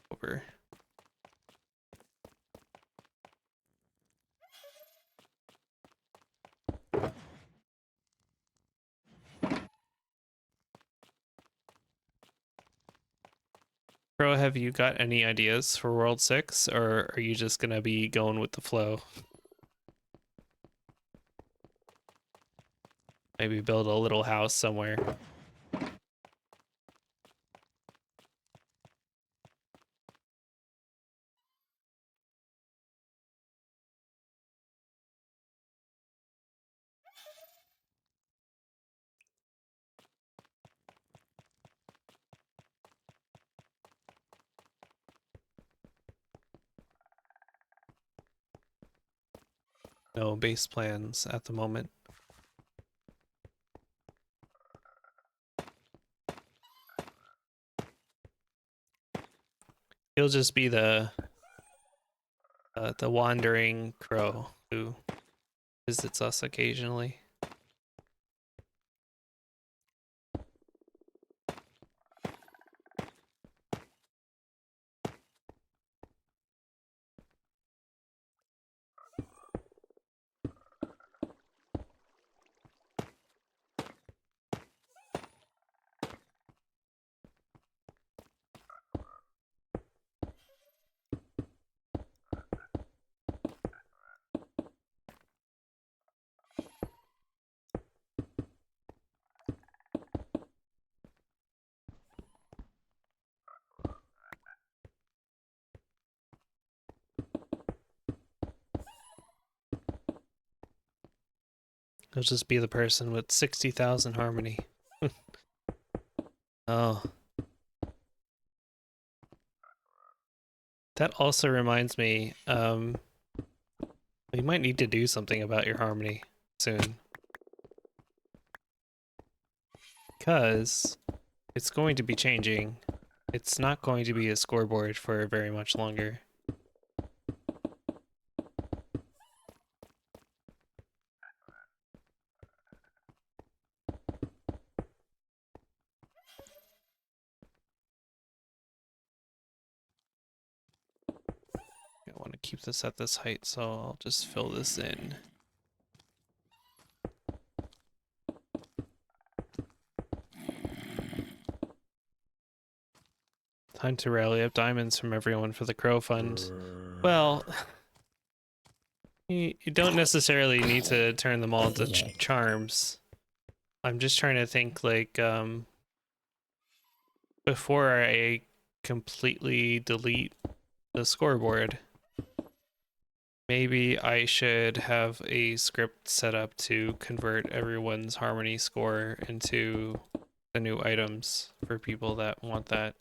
over. Pro, have you got any ideas for World 6, or are you just gonna be going with the flow? Maybe build a little house somewhere. No base plans at the moment. He'll just be the wandering crow who visits us occasionally. He'll just be the person with 60,000 harmony. Oh. That also reminds me, we might need to do something about your harmony soon. Because it's going to be changing. It's not going to be a scoreboard for very much longer. I want to keep this at this height, so I'll just fill this in. Time to rally up diamonds from everyone for the Crow Fund. Well, you don't necessarily need to turn them all into charms. I'm just trying to think, like, before I completely delete the scoreboard, maybe I should have a script set up to convert everyone's harmony score into the new items for people that want that.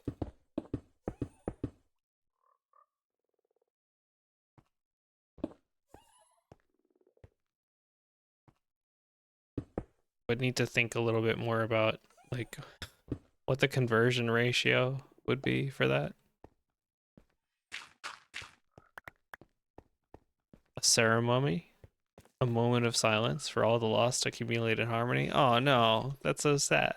Would need to think a little bit more about, like, what the conversion ratio would be for that. A ceremony? A moment of silence for all the lost accumulated harmony? Oh no, that's so sad.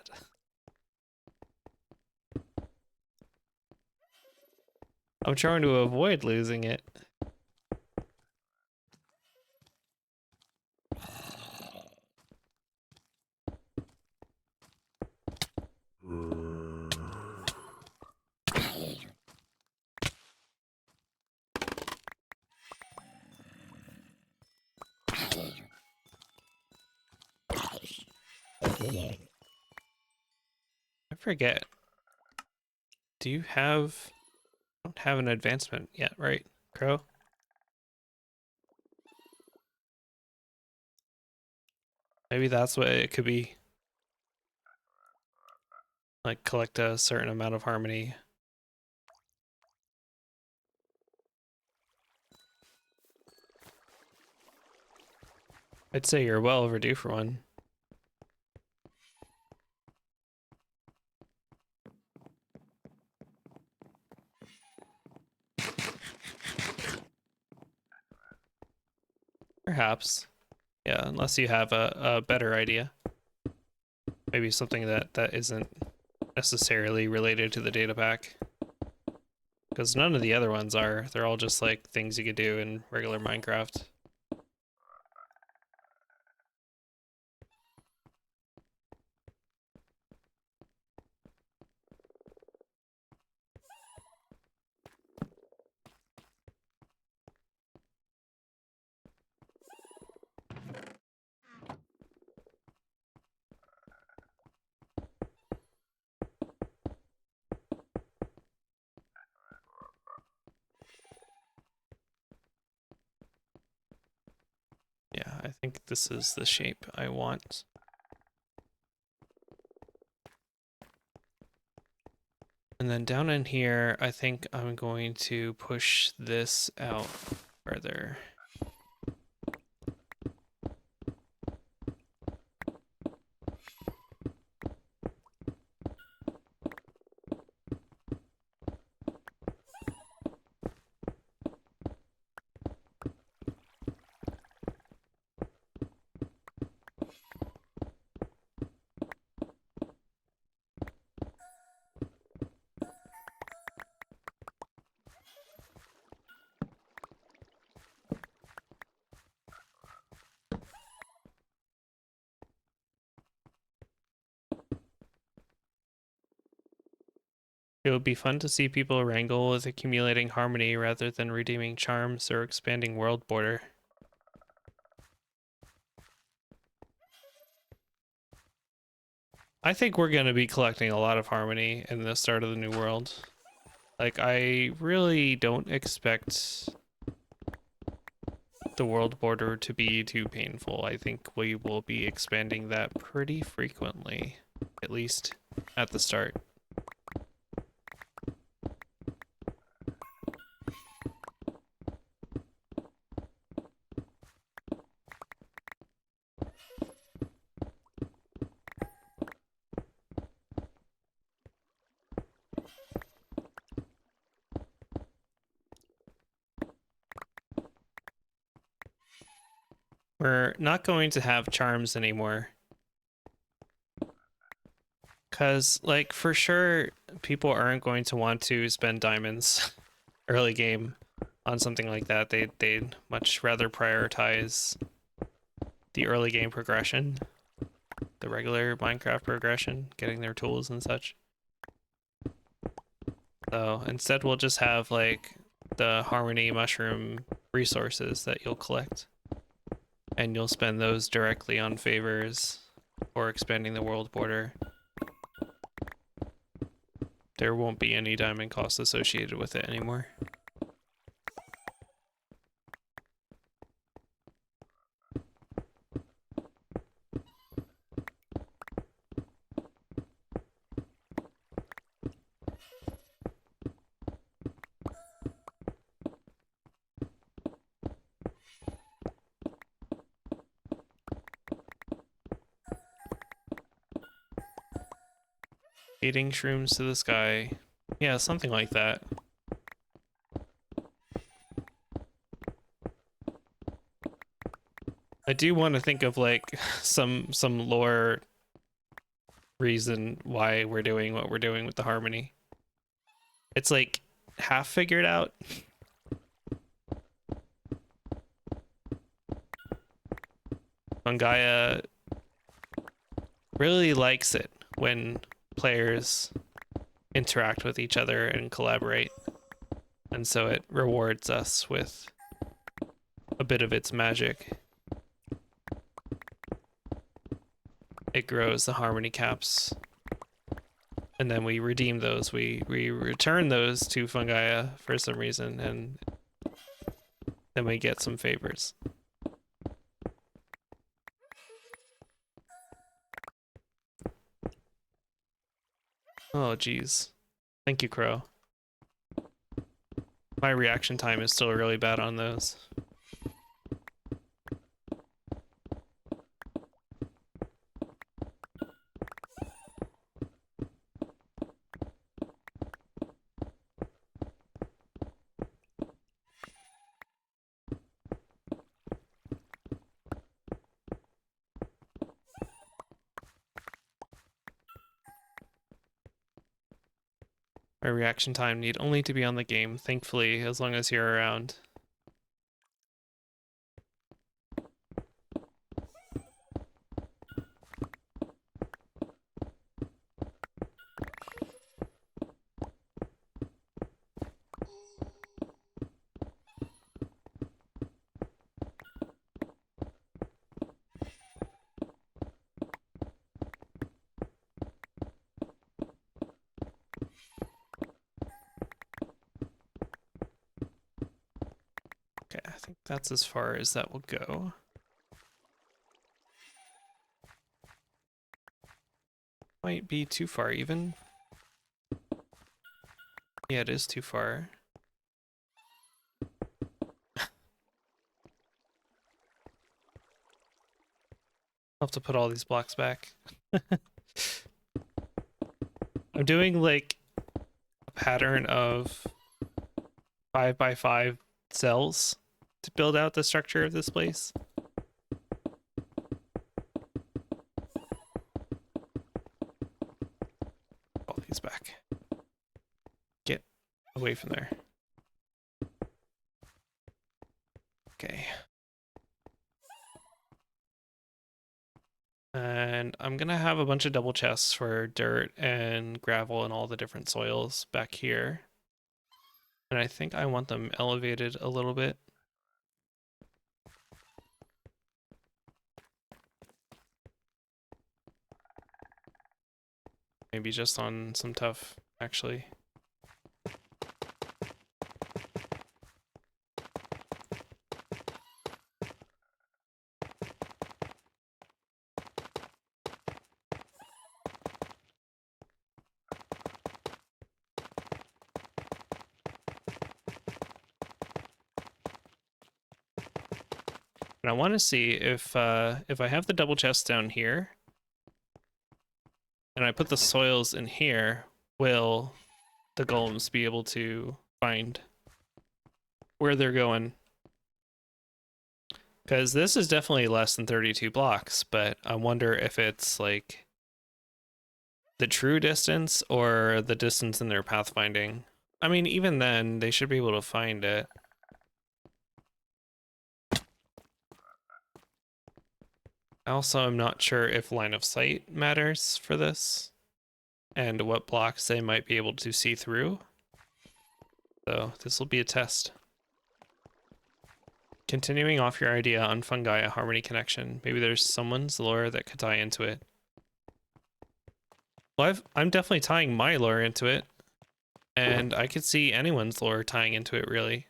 I'm trying to avoid losing it. I forget. Do you have... I don't have an advancement yet, right, Crow? Maybe that's what it could be. Like, collect a certain amount of harmony. I'd say you're well overdue for one. Perhaps. Yeah, unless you have a better idea. Maybe something that isn't necessarily related to the data pack. Because none of the other ones are. They're all just like things you could do in regular Minecraft. Yeah, I think this is the shape I want. And then down in here, I think I'm going to push this out further. It would be fun to see people wrangle with accumulating harmony rather than redeeming charms or expanding world border. I think we're going to be collecting a lot of harmony in the start of the new world. Like, I really don't expect the world border to be too painful. I think we will be expanding that pretty frequently, at least at the start. We're not going to have charms anymore. Because, like, for sure, people aren't going to want to spend diamonds early game on something like that. They'd much rather prioritize the early game progression, the regular Minecraft progression, getting their tools and such. So instead, we'll just have, like, the Harmony Mushroom resources that you'll collect. And you'll spend those directly on favors or expanding the world border. There won't be any diamond cost associated with it anymore. Eating shrooms to the sky. Yeah, something like that. I do want to think of like some lore reason why we're doing what we're doing with the harmony. It's like half figured out. Pangaya really likes it when players interact with each other and collaborate. And so it rewards us with a bit of its magic. it grows the harmony caps. And then we redeem those. We return those to Fungaia for some reason, and then we get some favors. Oh, geez. Thank you, Crow. My reaction time is still really bad on those. My reaction time need only to be on the game, thankfully, as long as you're around. Okay, I think that's as far as that will go. Might be too far even. Yeah, it is too far. I'll have to put all these blocks back. I'm doing like a pattern of 5x5 cells to build out the structure of this place. All these back. Get away from there. Okay. And I'm gonna have a bunch of double chests for dirt and gravel and all the different soils back here. And I think I want them elevated a little bit. Maybe just on some tough, actually. And I want to see if I have the double chest down here, and I put the soils in here, will the golems be able to find where they're going? Because this is definitely less than 32 blocks, but I wonder if it's like the true distance or the distance in their pathfinding. I mean, even then, they should be able to find it. I also am not sure if line of sight matters for this and what blocks they might be able to see through. So this will be a test. Continuing off your idea on Fungaia Harmony Connection, maybe there's someone's lore that could tie into it. Well, I'm definitely tying my lore into it, and I could see anyone's lore tying into it, really.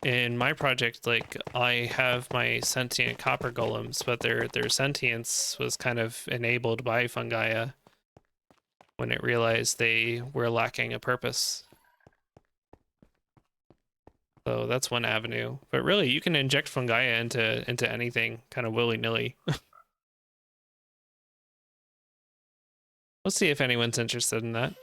In my project, like, I have my sentient copper golems, but their sentience was kind of enabled by Fungaia when it realized they were lacking a purpose. So that's one avenue. But really, you can inject Fungaia into anything kind of willy-nilly. Let's see if anyone's interested in that.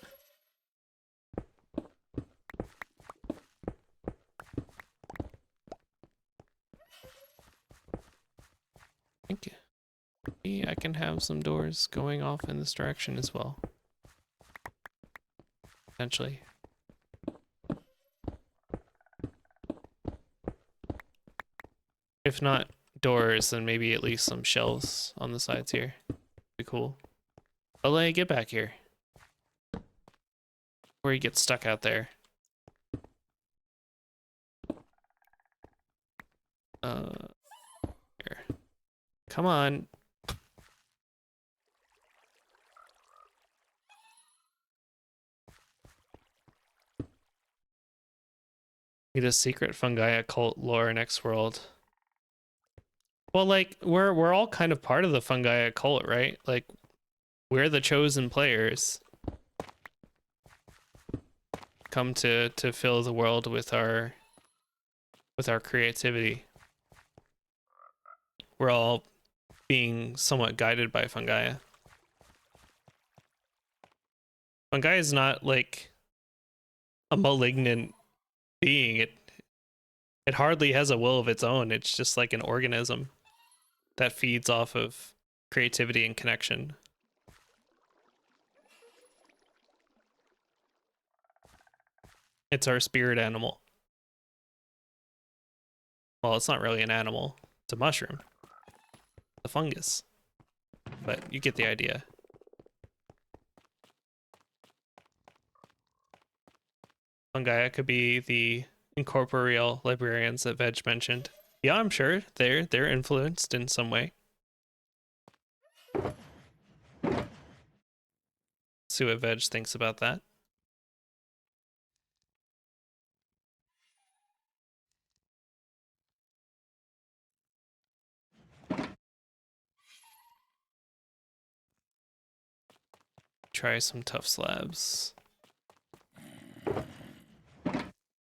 I think maybe I can have some doors going off in this direction as well. Potentially. If not doors, then maybe at least some shelves on the sides here. Be cool. Olay, get back here. Where you get stuck out there. Here. Come on. Need a secret fungi occult lore next world. Well, like we're all kind of part of the fungi occult, right? Like we're the chosen players. Come to fill the world with our creativity. We're all being somewhat guided by fungi. Fungi is not like a malignant being. It hardly has a will of its own. It's just like an organism that feeds off of creativity and connection. It's our spirit animal. Well, it's not really an animal. It's a mushroom. A fungus. But you get the idea. Fungi could be the incorporeal librarians that Veg mentioned. Yeah, I'm sure they're influenced in some way. See what Veg thinks about that. Try some tough slabs.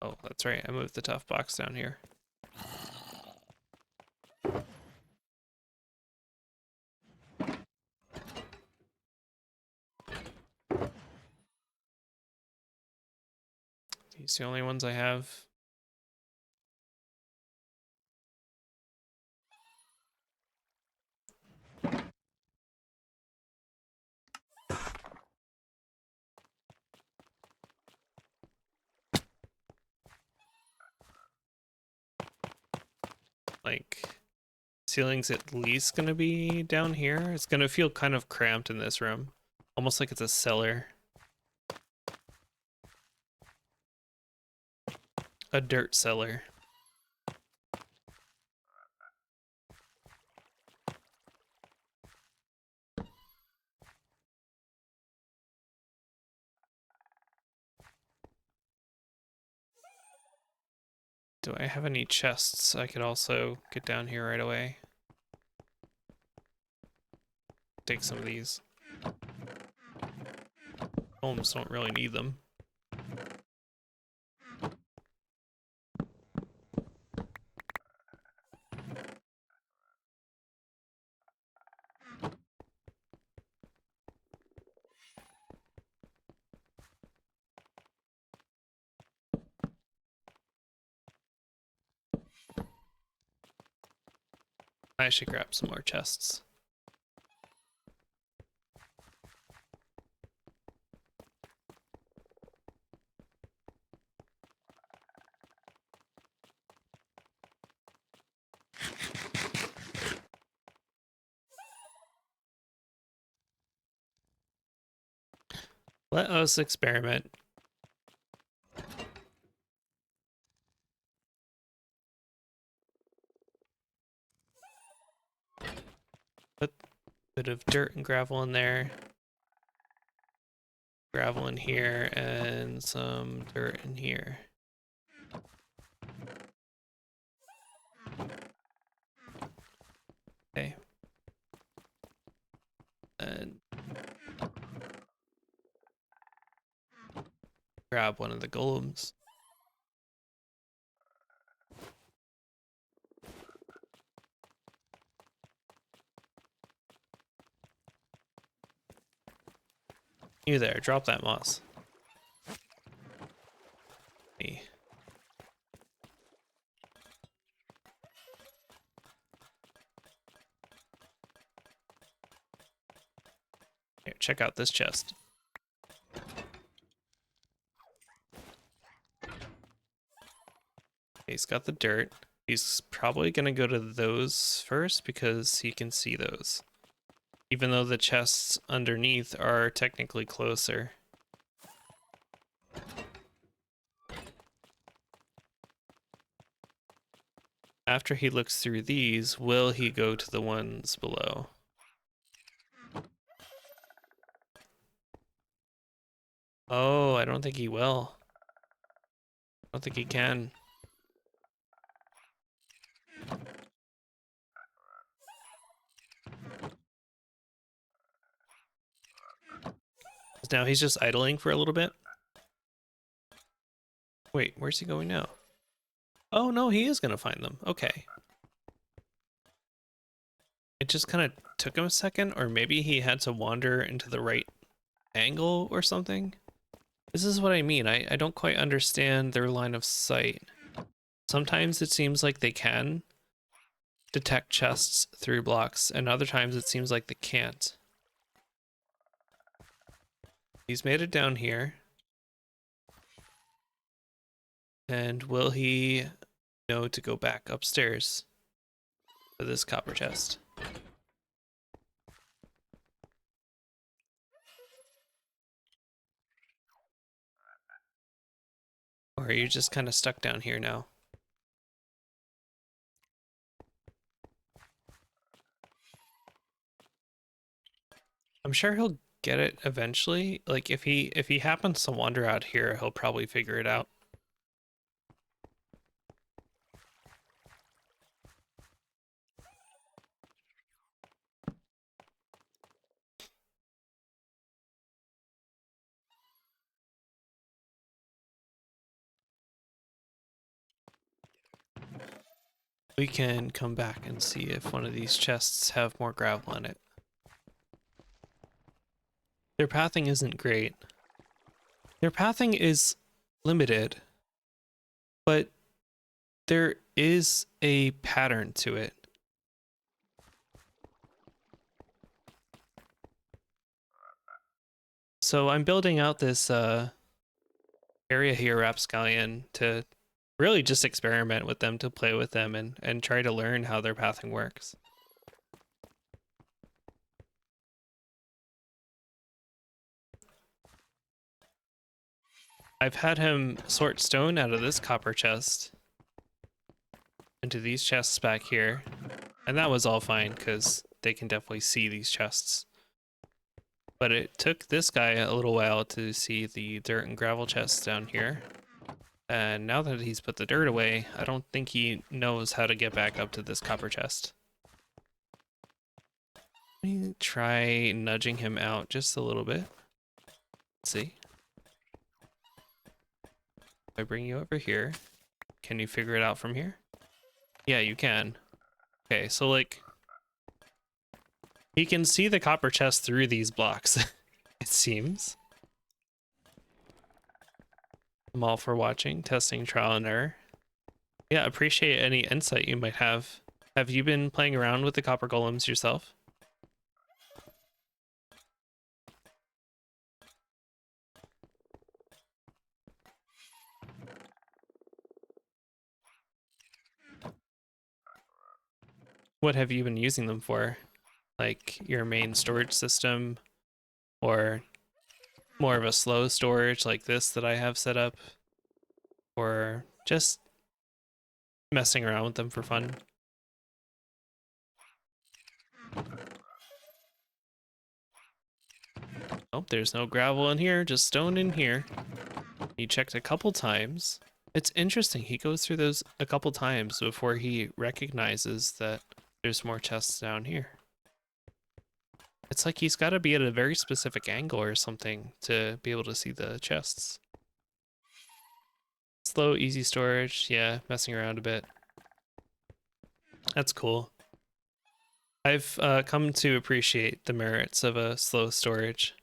Oh, that's right. I moved the tough box down here. These are the only ones I have. Like, ceiling's at least gonna be down here. It's gonna feel kind of cramped in this room. Almost like it's a cellar. A dirt cellar. Do I have any chests I could also get down here right away? Take some of these. Homes don't really need them. I should grab some more chests. Let us experiment. Put a bit of dirt and gravel in there. Gravel in here and some dirt in here. Okay. And grab one of the golems. You there, drop that moss. Me. Here, check out this chest. He's got the dirt. He's probably gonna go to those first because he can see those. Even though the chests underneath are technically closer. after he looks through these, will he go to the ones below? Oh, I don't think he will. I don't think he can. Now he's just idling for a little bit. Wait, where's he going now? Oh, no, he is going to find them. Okay. It just kind of took him a second, or maybe he had to wander into the right angle or something. This is what I mean. I don't quite understand their line of sight. Sometimes it seems like they can detect chests through blocks, and other times it seems like they can't. He's made it down here. And will he know to go back upstairs to this copper chest? Or are you just kind of stuck down here now? I'm sure he'll get it eventually. Like if he happens to wander out here, he'll probably figure it out. We can come back and see if one of these chests have more gravel in it. Their pathing isn't great. Their pathing is limited, but there is a pattern to it. So I'm building out this area here, Rapscallion, to really just experiment with them, to play with them, and try to learn how their pathing works. I've had him sort stone out of this copper chest into these chests back here, and that was all fine because they can definitely see these chests. But it took this guy a little while to see the dirt and gravel chests down here. And now that he's put the dirt away, I don't think he knows how to get back up to this copper chest. Let me try nudging him out just a little bit. Let's see. If I bring you over here, can you figure it out from here? Yeah, you can. Okay, so like, he can see the copper chest through these blocks, it seems. I'm all for watching, testing, trial and error. Yeah, appreciate any insight you might have. Have you been playing around with the copper golems yourself? What have you been using them for? Like your main storage system, or more of a slow storage like this that I have set up, or just messing around with them for fun? Oh, there's no gravel in here, just stone in here. He checked a couple times. It's interesting, he goes through those a couple times before he recognizes that there's more chests down here. It's like he's got to be at a very specific angle or something to be able to see the chests. Slow, easy storage, yeah, messing around a bit. That's cool. I've come to appreciate the merits of a slow storage.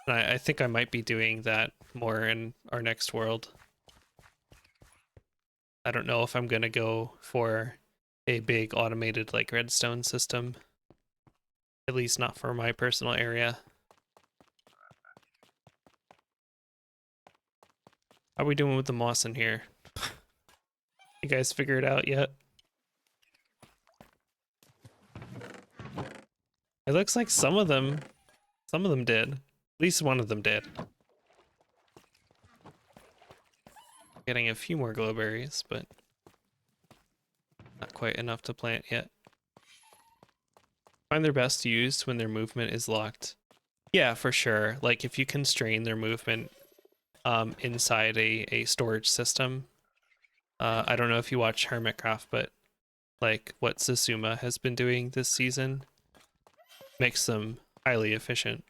And I think I might be doing that more in our next world. I don't know if I'm gonna go for a big automated like redstone system. At least not for my personal area. How are we doing with the moss in here? You guys figure it out yet? It looks like some of them did. At least one of them did. Getting a few more glowberries, but Not quite enough to plant yet. Find their best used when their movement is locked. Yeah, for sure. Like if you constrain their movement inside a storage system. I don't know if you watch Hermitcraft, but like what Susuma has been doing this season makes them highly efficient.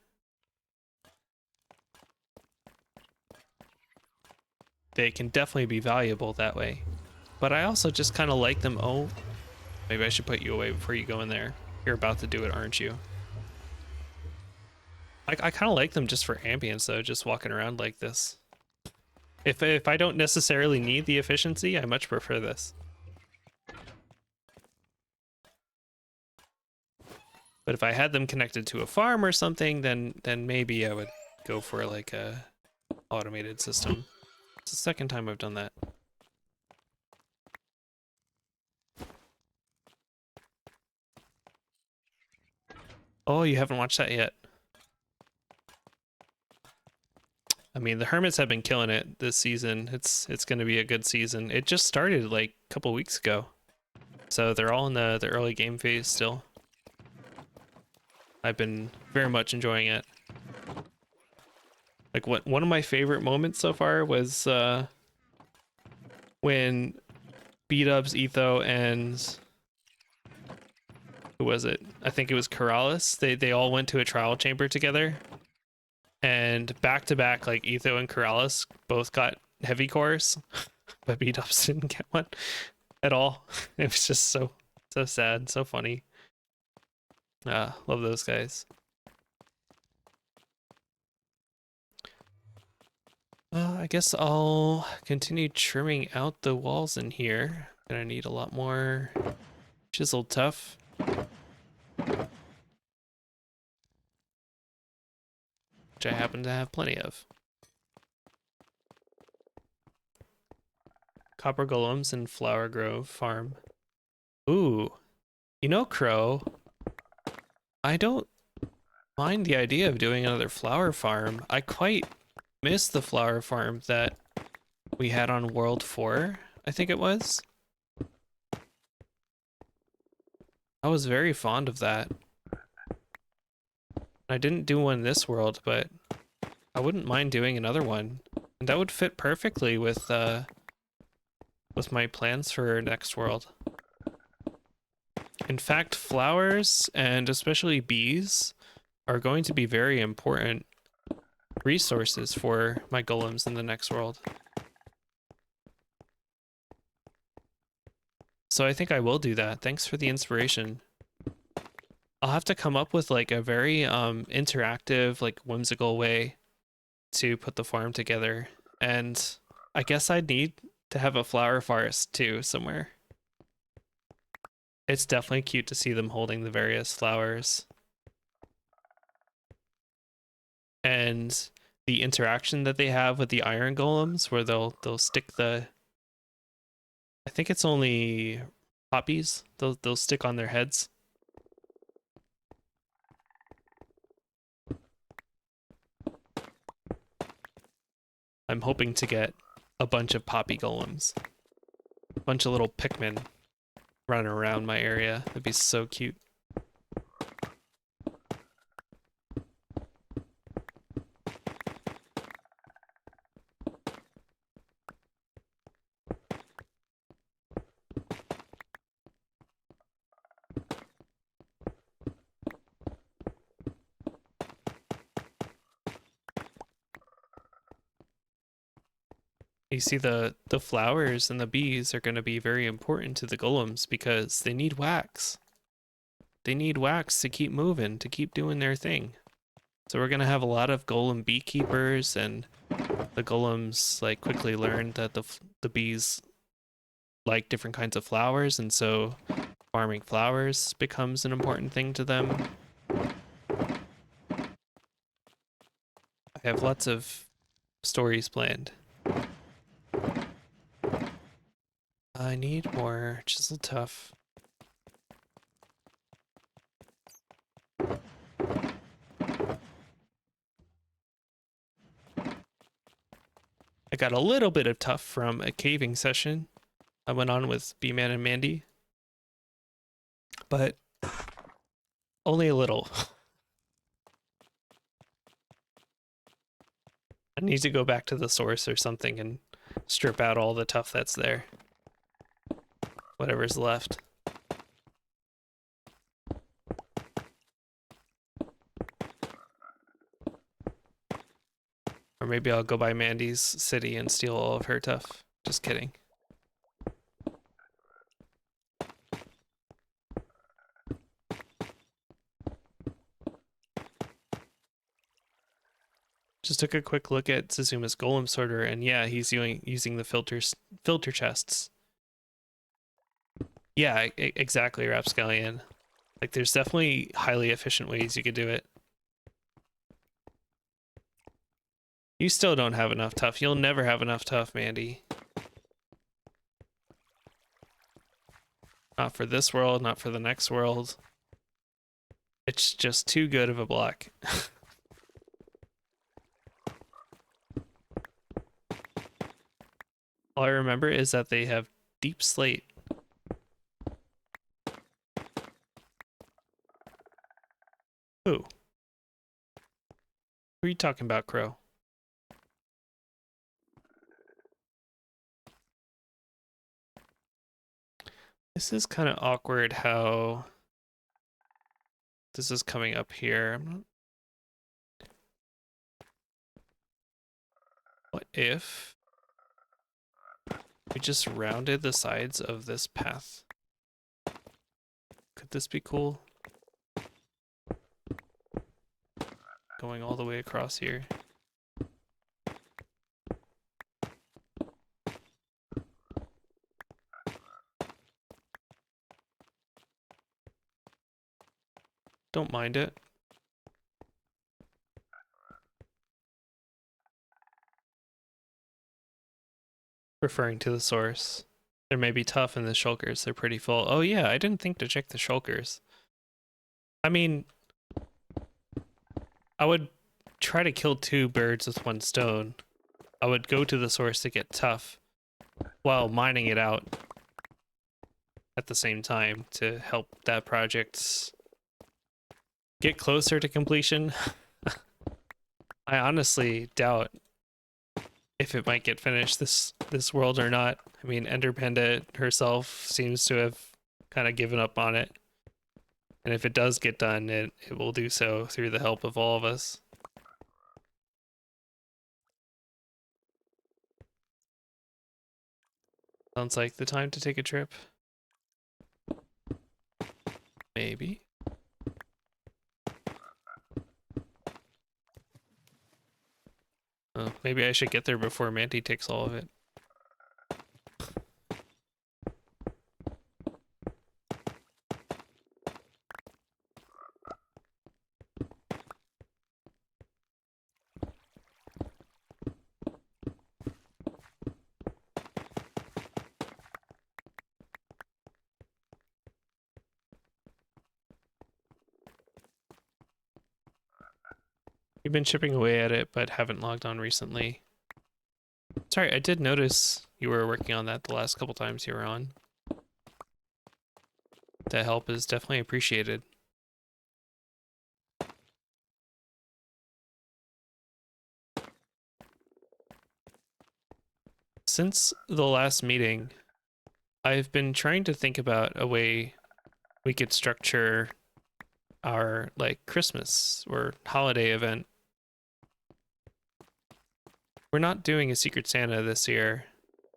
They can definitely be valuable that way. But I also just kind of like them. Oh, maybe I should put you away before you go in there. You're about to do it, aren't you? I kind of like them just for ambience, though, just walking around like this. If I don't necessarily need the efficiency, I much prefer this. But if I had them connected to a farm or something, then maybe I would go for like a automated system. It's the second time I've done that. Oh, you haven't watched that yet. I mean, the Hermits have been killing it this season. It's going to be a good season. It just started like a couple weeks ago. So they're all in the early game phase still. I've been very much enjoying it. Like one of my favorite moments so far was when B-Dubs, Etho, and who was it? I think it was Corrales. They all went to a trial chamber together. And back to back, like Etho and Corrales both got heavy cores, but B-Dubs didn't get one at all. It was just so sad, so funny. Love those guys. I guess I'll continue trimming out the walls in here. Gonna need a lot more chiseled tuff. Which I happen to have plenty of. Copper golems and Flower Grove farm. Ooh, you know, Crow, I don't mind the idea of doing another flower farm. I quite miss the flower farm that we had on World 4, I think it was. I was very fond of that. I didn't do one this world, but I wouldn't mind doing another one. And that would fit perfectly with my plans for next world. In fact, flowers, and especially bees, are going to be very important resources for my golems in the next world. So I think I will do that. Thanks for the inspiration. I'll have to come up with like a very interactive, like whimsical way to put the farm together. And I guess I'd need to have a flower forest too somewhere. It's definitely cute to see them holding the various flowers. And the interaction that they have with the iron golems where they'll stick the, I think it's only poppies. They'll stick on their heads. I'm hoping to get a bunch of poppy golems. A bunch of little Pikmin running around my area. That'd be so cute. You see the flowers and the bees are going to be very important to the golems because they need wax. They need wax to keep moving, to keep doing their thing. So we're going to have a lot of golem beekeepers, and the golems like quickly learn that the bees like different kinds of flowers, and so farming flowers becomes an important thing to them. I have lots of stories planned. I need more chisel tuff. I got a little bit of tuff from a caving session I went on with B-Man and Mandy. but only a little. I need to go back to the source or something and strip out all the tuff that's there. Whatever's left. Or maybe I'll go by Mandy's city and steal all of her tuff. Just kidding. Just took a quick look at Suzuma's golem sorter, and yeah, he's using the filter chests. Yeah, exactly, Rapscallion. Like, there's definitely highly efficient ways you could do it. You still don't have enough tuff. You'll never have enough tuff, Mandy. Not for this world, not for the next world. It's just too good of a block. All I remember is that they have deep slate. Who? Who are you talking about, Crow? This is kind of awkward how this is coming up here. What if we just rounded the sides of this path? Could this be cool? Going all the way across here. Don't mind it. Referring to the source. There may be tough in the shulkers. They're pretty full. Oh yeah, I didn't think to check the shulkers. I mean, I would try to kill two birds with one stone. I would go to the source to get tough while mining it out at the same time to help that project get closer to completion. I honestly doubt if it might get finished this world or not. I mean, Ender Panda herself seems to have kind of given up on it. And if it does get done, it will do so through the help of all of us. Sounds like the time to take a trip. Maybe. Oh, maybe I should get there before Manty takes all of it. You've been chipping away at it, but haven't logged on recently. Sorry, I did notice you were working on that the last couple times you were on. The help is definitely appreciated. Since the last meeting, I've been trying to think about a way we could structure our like Christmas or holiday event. We're not doing a Secret Santa this year,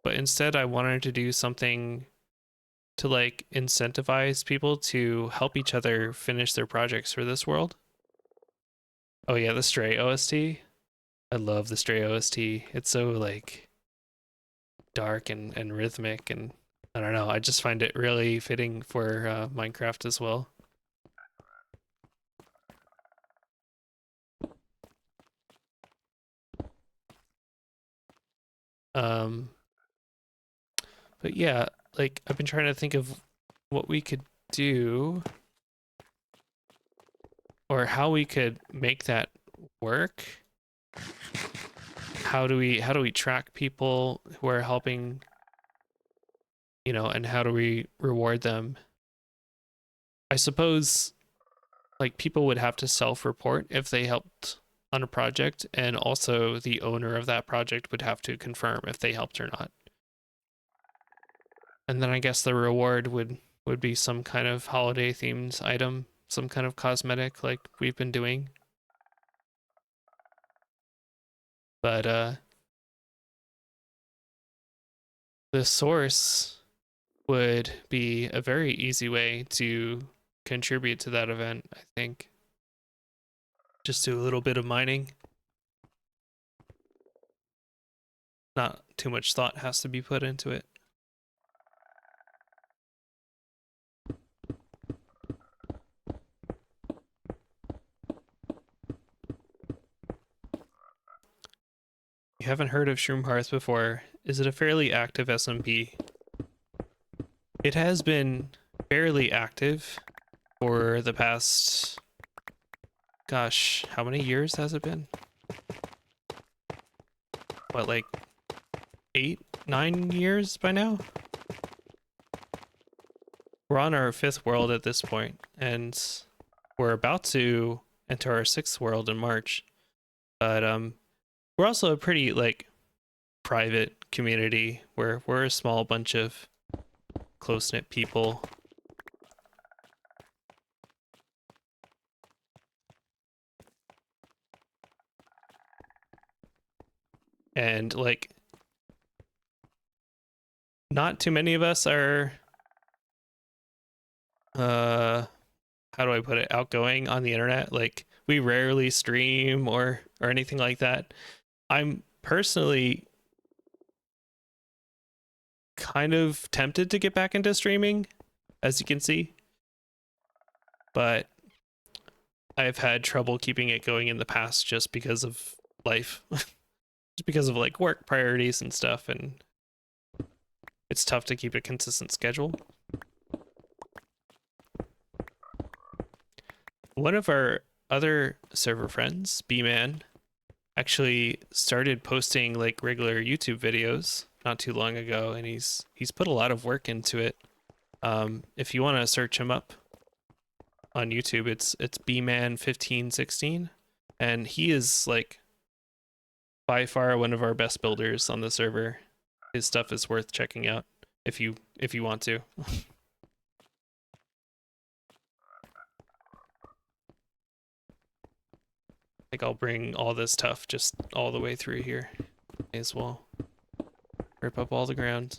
but instead I wanted to do something to like incentivize people to help each other finish their projects for this world. Oh yeah, the Stray OST. I love the Stray OST. It's so like dark and rhythmic, and I don't know, I just find it really fitting for Minecraft as well. Um, but yeah, like I've been trying to think of what we could do or how we could make that work. How do we track people who are helping, you know, and how do we reward them? I suppose like people would have to self-report if they helped on a project, and also the owner of that project would have to confirm if they helped or not. And then I guess the reward would be some kind of holiday themed item, some kind of cosmetic like we've been doing. But the source would be a very easy way to contribute to that event, I think. Just do a little bit of mining. Not too much thought has to be put into it. You haven't heard of Shroomhearth before. Is it a fairly active SMP? It has been fairly active for the past, gosh, how many years has it been? What, like 8, 9 years by now? We're on our 5th world at this point, and we're about to enter our 6th world in March. But we're also a pretty like private community where we're a small bunch of close-knit people. And like not too many of us are how do I put it, outgoing on the internet. Like we rarely stream or anything like that. I'm personally kind of tempted to get back into streaming, as you can see, but I've had trouble keeping it going in the past just because of life. Just because of like work priorities and stuff, and it's tough to keep a consistent schedule. One of our other server friends, B-Man, actually started posting like regular YouTube videos not too long ago, and he's put a lot of work into it. If you want to search him up on YouTube, it's B-Man1516, and he is like by far one of our best builders on the server. His stuff is worth checking out if you want to. Like I'll bring all this stuff just all the way through here. May as well rip up all the ground.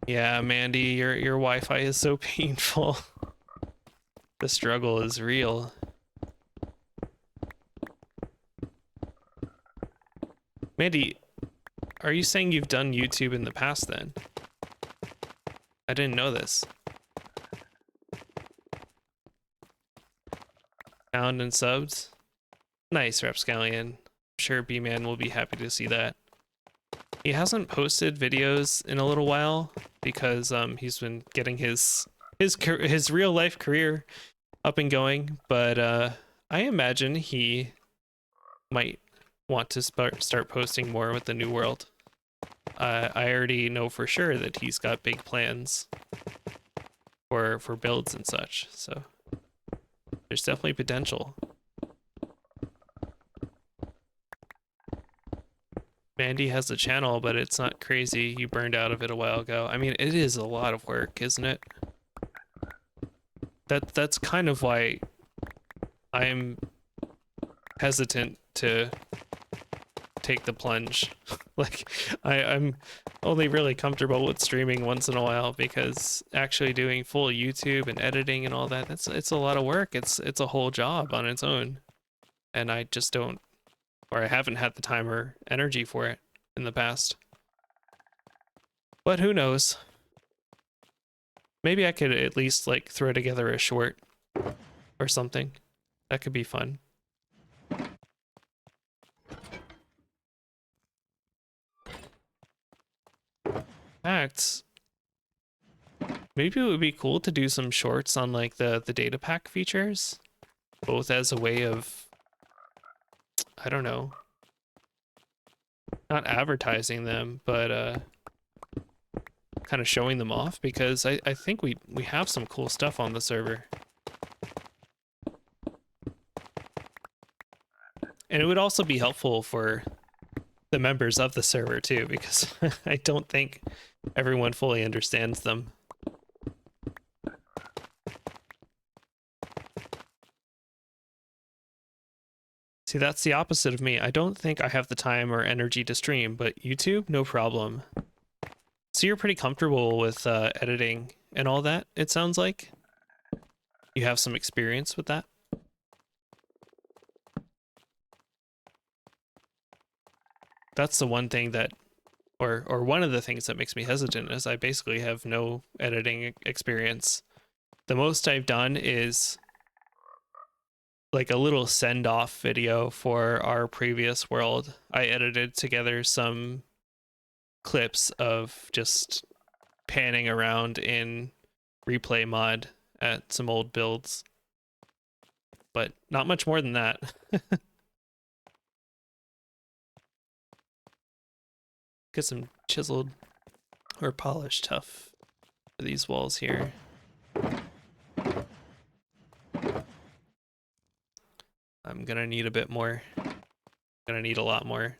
Yeah, Mandy, your Wi-Fi is so painful. The struggle is real. Mandy, are you saying you've done YouTube in the past then? I didn't know this. Found and subbed? Nice, Rapscallion. I'm sure B-Man will be happy to see that. He hasn't posted videos in a little while because he's been getting his real life career up and going, but I imagine he might want to start posting more with the new world. I already know for sure that he's got big plans for builds and such, so there's definitely potential. Mandy has a channel, but it's not crazy. You burned out of it a while ago. I mean, it is a lot of work, isn't it? That's kind of why I'm hesitant to take the plunge. Like I'm only really comfortable with streaming once in a while, because actually doing full YouTube and editing and all that, it's a lot of work. It's a whole job on its own. And I just don't, or I haven't had the time or energy for it in the past. But who knows? Maybe I could at least like throw together a short or something. That could be fun. In fact, maybe it would be cool to do some shorts on like the data pack features, both as a way of, I don't know, not advertising them, but kind of showing them off, because I think we have some cool stuff on the server. And it would also be helpful for the members of the server too, because I don't think everyone fully understands them. See, that's the opposite of me. I don't think I have the time or energy to stream, but YouTube, no problem. So you're pretty comfortable with editing and all that, it sounds like? You have some experience with that? That's the one thing that, or one of the things that makes me hesitant, is I basically have no editing experience. The most I've done is like a little send-off video for our previous world. I edited together some clips of just panning around in replay mod at some old builds, but not much more than that. Get some chiseled or polished tuff for these walls here. I'm gonna need a bit more. Gonna need a lot more.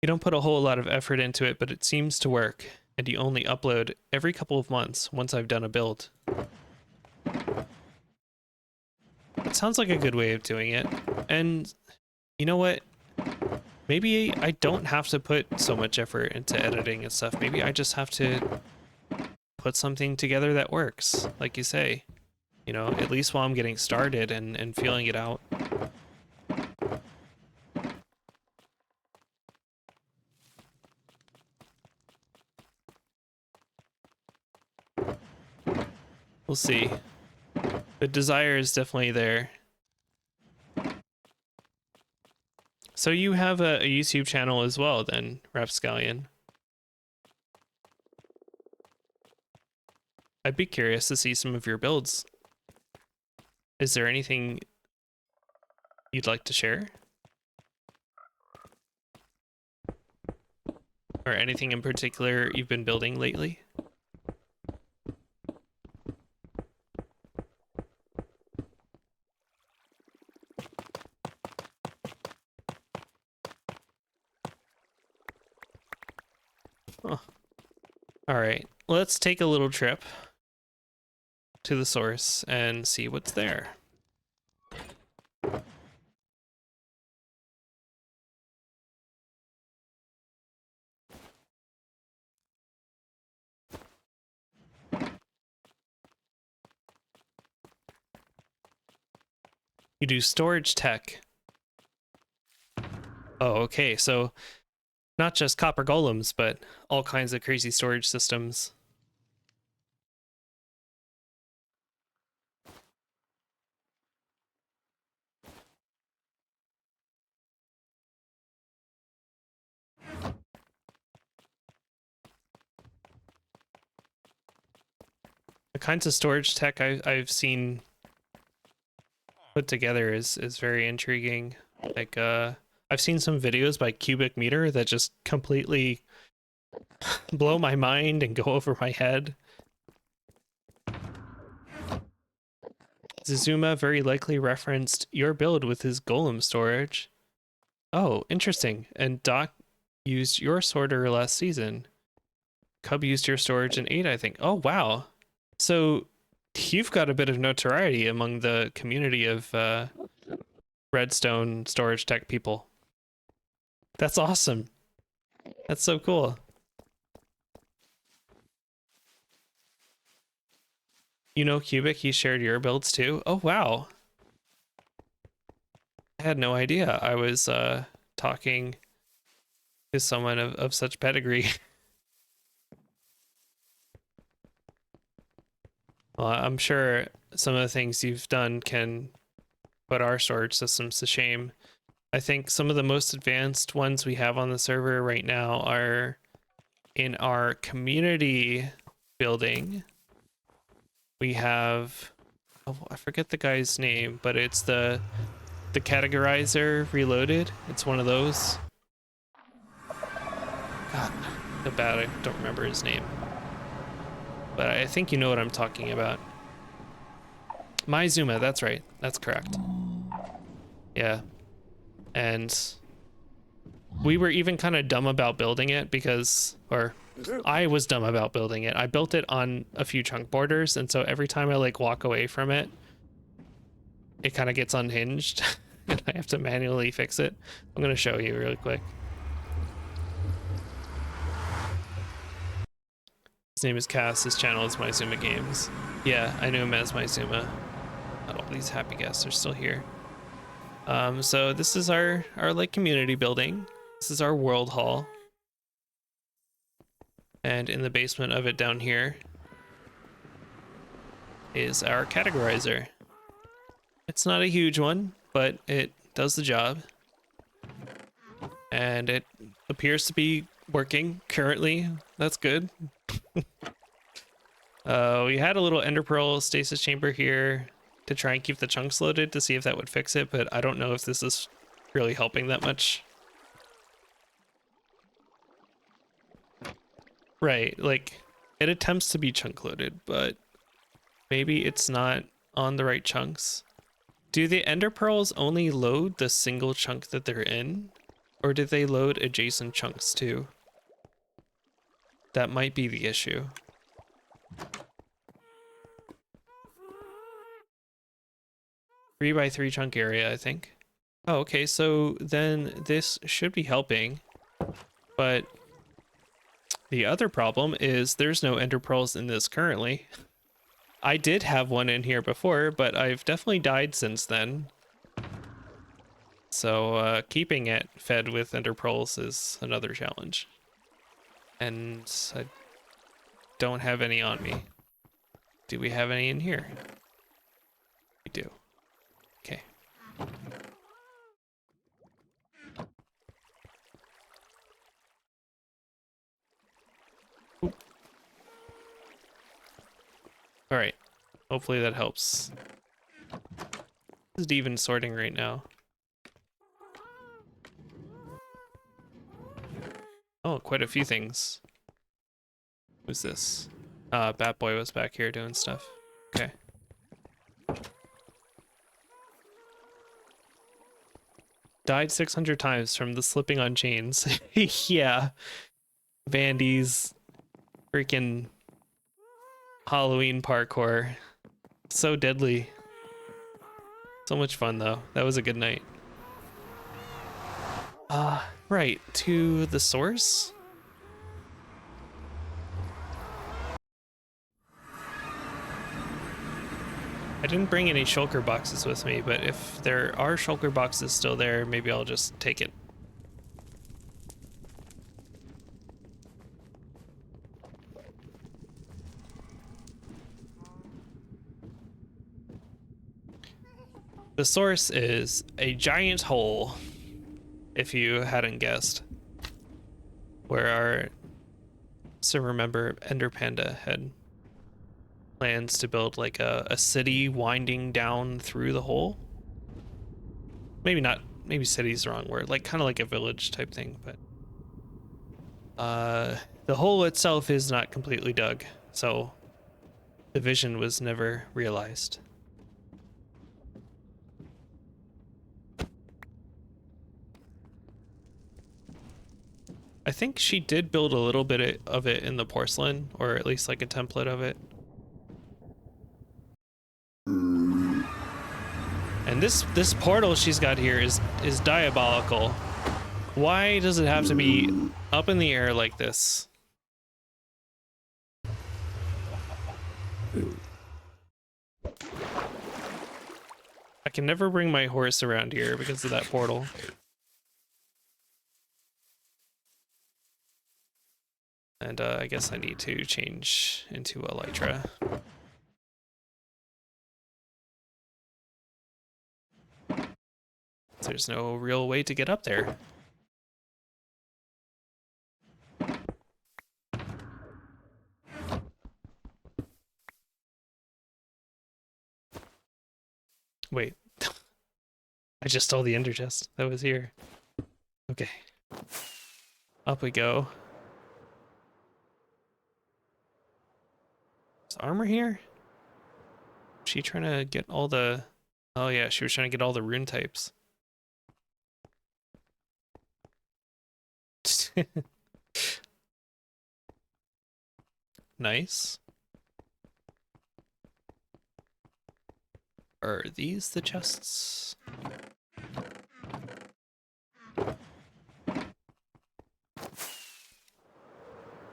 You don't put a whole lot of effort into it, but it seems to work, and you only upload every couple of months once I've done a build. That sounds like a good way of doing it. And you know what? Maybe I don't have to put so much effort into editing and stuff. Maybe I just have to put something together that works, like you say. You know, at least while I'm getting started and feeling it out. We'll see. The desire is definitely there. So you have a YouTube channel as well then, Rapscallion. I'd be curious to see some of your builds. Is there anything you'd like to share? Or anything in particular you've been building lately? Oh. Alright, let's take a little trip to the source and see what's there. You do storage tech. Oh, okay, so not just copper golems, but all kinds of crazy storage systems. The kinds of storage tech I've seen put together is very intriguing. Like I've seen some videos by Cubic Meter that just completely blow my mind and go over my head. Zazuma very likely referenced your build with his golem storage. Oh, interesting. And Doc used your sorter last season. Cub used your storage in 8, I think. Oh, wow. So you've got a bit of notoriety among the community of Redstone storage tech people. That's awesome. That's so cool. You know Cubic, he shared your builds too? Oh, wow. I had no idea I was talking to someone of such pedigree. Well, I'm sure some of the things you've done can put our storage systems to shame. I think some of the most advanced ones we have on the server right now are in our community building. We have, oh, I forget the guy's name, but it's the categorizer reloaded. It's one of those. the bad, I don't remember his name. But I think you know what I'm talking about. Maizuma, that's right. That's correct. Yeah. And we were even kind of dumb about building it because, or I was dumb about building it. I built it on a few chunk borders, and so every time I like walk away from it, it kind of gets unhinged and I have to manually fix it. I'm going to show you really quick. His name is Cass. His channel is Maizuma Games. Yeah, I knew him as Maizuma. Not all these happy guests are still here. So this is our like community building. This is our world hall. And in the basement of it down here is our categorizer. It's not a huge one, but it does the job. And it appears to be working currently. That's good. We had a little ender pearl stasis chamber here to try and keep the chunks loaded to see if that would fix it, but I don't know if this is really helping that much. Right, like it attempts to be chunk loaded, but maybe it's not on the right chunks. Do the ender pearls only load the single chunk that they're in, or do they load adjacent chunks too? That might be the issue. 3x3 chunk area, I think. Oh, okay, so then this should be helping, but the other problem is there's no ender pearls in this currently. I did have one in here before, but I've definitely died since then. So keeping it fed with ender pearls is another challenge. And I don't have any on me. Do we have any in here? We do. Okay. Ooh. All right. Hopefully that helps. This is even sorting right now. Oh, quite a few things. Who's this? Bat Boy was back here doing stuff. Okay. Died 600 times from the slipping on chains. Yeah. Vandy's freaking Halloween parkour. So deadly. So much fun though. That was a good night. Right, to the source? I didn't bring any shulker boxes with me, but if there are shulker boxes still there, maybe I'll just take it. The source is a giant hole, if you hadn't guessed, where our server member Ender Panda had plans to build like a city winding down through the hole. Maybe not, maybe city's the wrong word, like kind of like a village type thing, but the hole itself is not completely dug, so the vision was never realized. I think she did build a little bit of it in the porcelain, or at least like a template of it. And this portal she's got here is diabolical. Why does it have to be up in the air like this? I can never bring my horse around here because of that portal. And I guess I need to change into Elytra. There's no real way to get up there. Wait. I just stole the ender chest that was here. Okay. Up we go. armor here? She trying to get all the... Oh yeah, she was trying to get all the rune types. Nice. Are these the chests?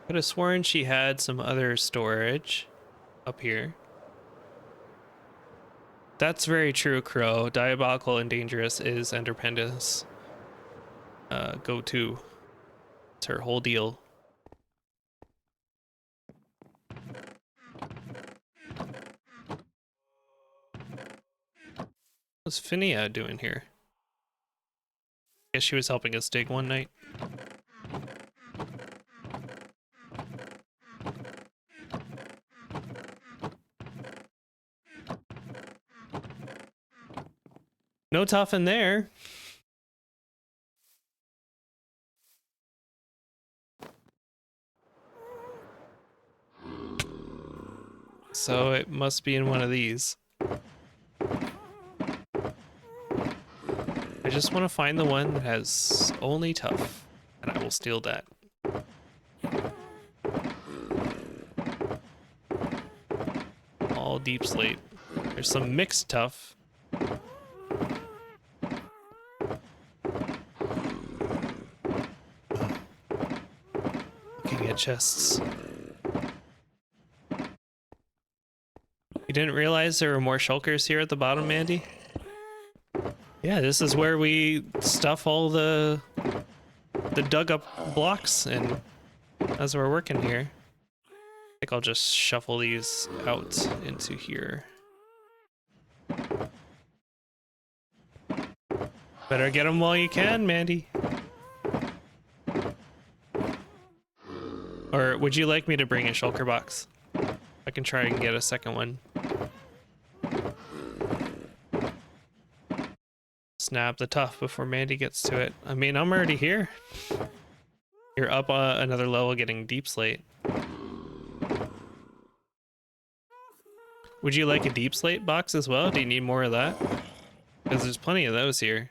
Could have sworn she had some other storage up here. That's very true, Crow. Diabolical and dangerous is Enderpenda's go-to. It's her whole deal. What's Finia doing here? Guess she was helping us dig one night. No tough in there. So it must be in one of these. I just want to find the one that has only tough, and I will steal that. All deep slate. There's some mixed tough. Looking at chests. You didn't realize there were more shulkers here at the bottom, Mandy? Yeah, this is where we stuff all the dug up blocks and as we're working here. I think I'll just shuffle these out into here. Better get them while you can, Mandy. Or would you like me to bring a shulker box? I can try and get a second one. Snap the tough before Mandy gets to it. I mean, I'm already here. You're up another level getting deep slate. Would you like a deep slate box as well? Do you need more of that? Because there's plenty of those here.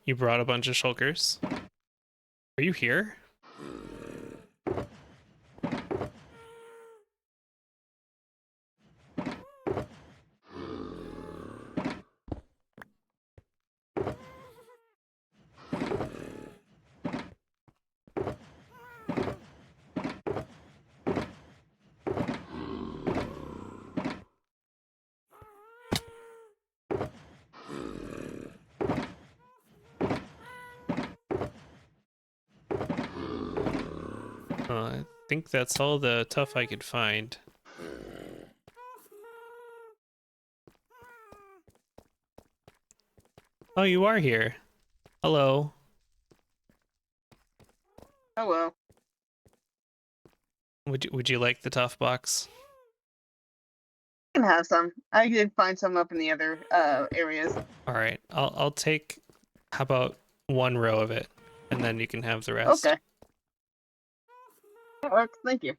You brought a bunch of shulkers. Are you here? I think that's all the tough I could find. Oh, you are here. Hello. Hello. Would you like the tough box? I can have some. I did find some up in the other areas. All right, I'll take. How about one row of it, and then you can have the rest. Okay. That works. Thank you.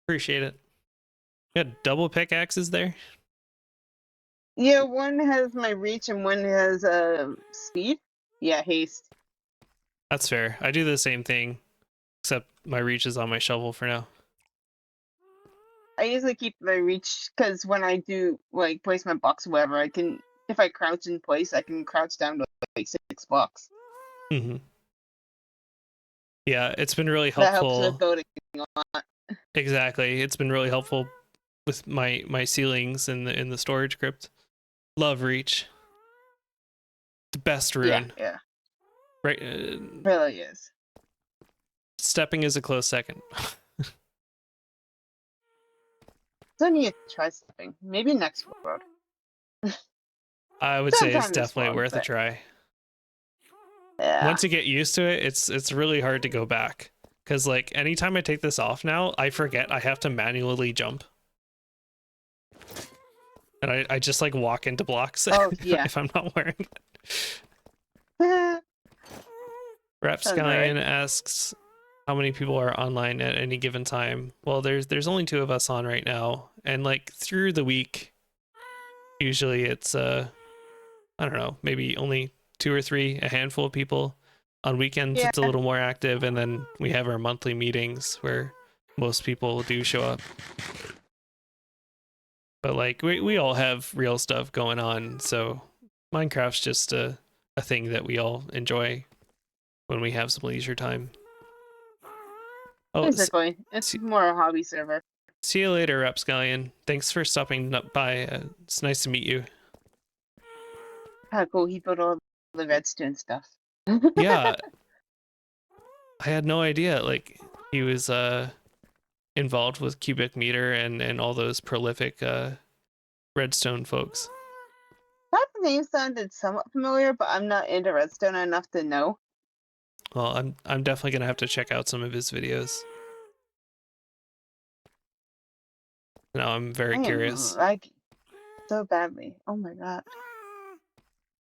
Appreciate it. You got double pickaxes there? Yeah, one has my reach and one has speed. Yeah, haste. That's fair. I do the same thing, except my reach is on my shovel for now. I usually keep my reach because when I do like place my box or whatever, I can, if I crouch in place, I can crouch down to like 6 blocks. Mm-hmm. Yeah, it's been really That helps helpful. with building a lot. Exactly, it's been really helpful with my ceilings in the storage crypt. Love reach. The best rune. Yeah. Right. Really is. Stepping is a close second. So I need to try something. Maybe next world. I would say it's Sometime this definitely world, worth a but try. Yeah. Once you get used to it, it's really hard to go back. Because like anytime I take this off now, I forget I have to manually jump. And I just like walk into blocks Oh yeah. if I'm not wearing it. Sounds Rapscallion alright. asks how many people are online at any given time. Well, there's only 2 of us on right now, and like through the week, usually it's I don't know, maybe only 2 or 3, a handful of people. On weekends, Yeah. it's a little more active, and then we have our monthly meetings where most people do show up. But like we all have real stuff going on, so Minecraft's just a thing that we all enjoy when we have some leisure time. Oh, Basically, it's more a hobby server. see you later, Rapscallion. Thanks for stopping by. It's nice to meet you. How cool he put all the redstone stuff. Yeah, I had no idea. Like he was involved with Cubic Meter and all those prolific redstone folks. That name sounded somewhat familiar, but I'm not into redstone enough to know. Well, I'm definitely gonna have to check out some of his videos. Now I'm very I am curious. like so badly. Oh my god.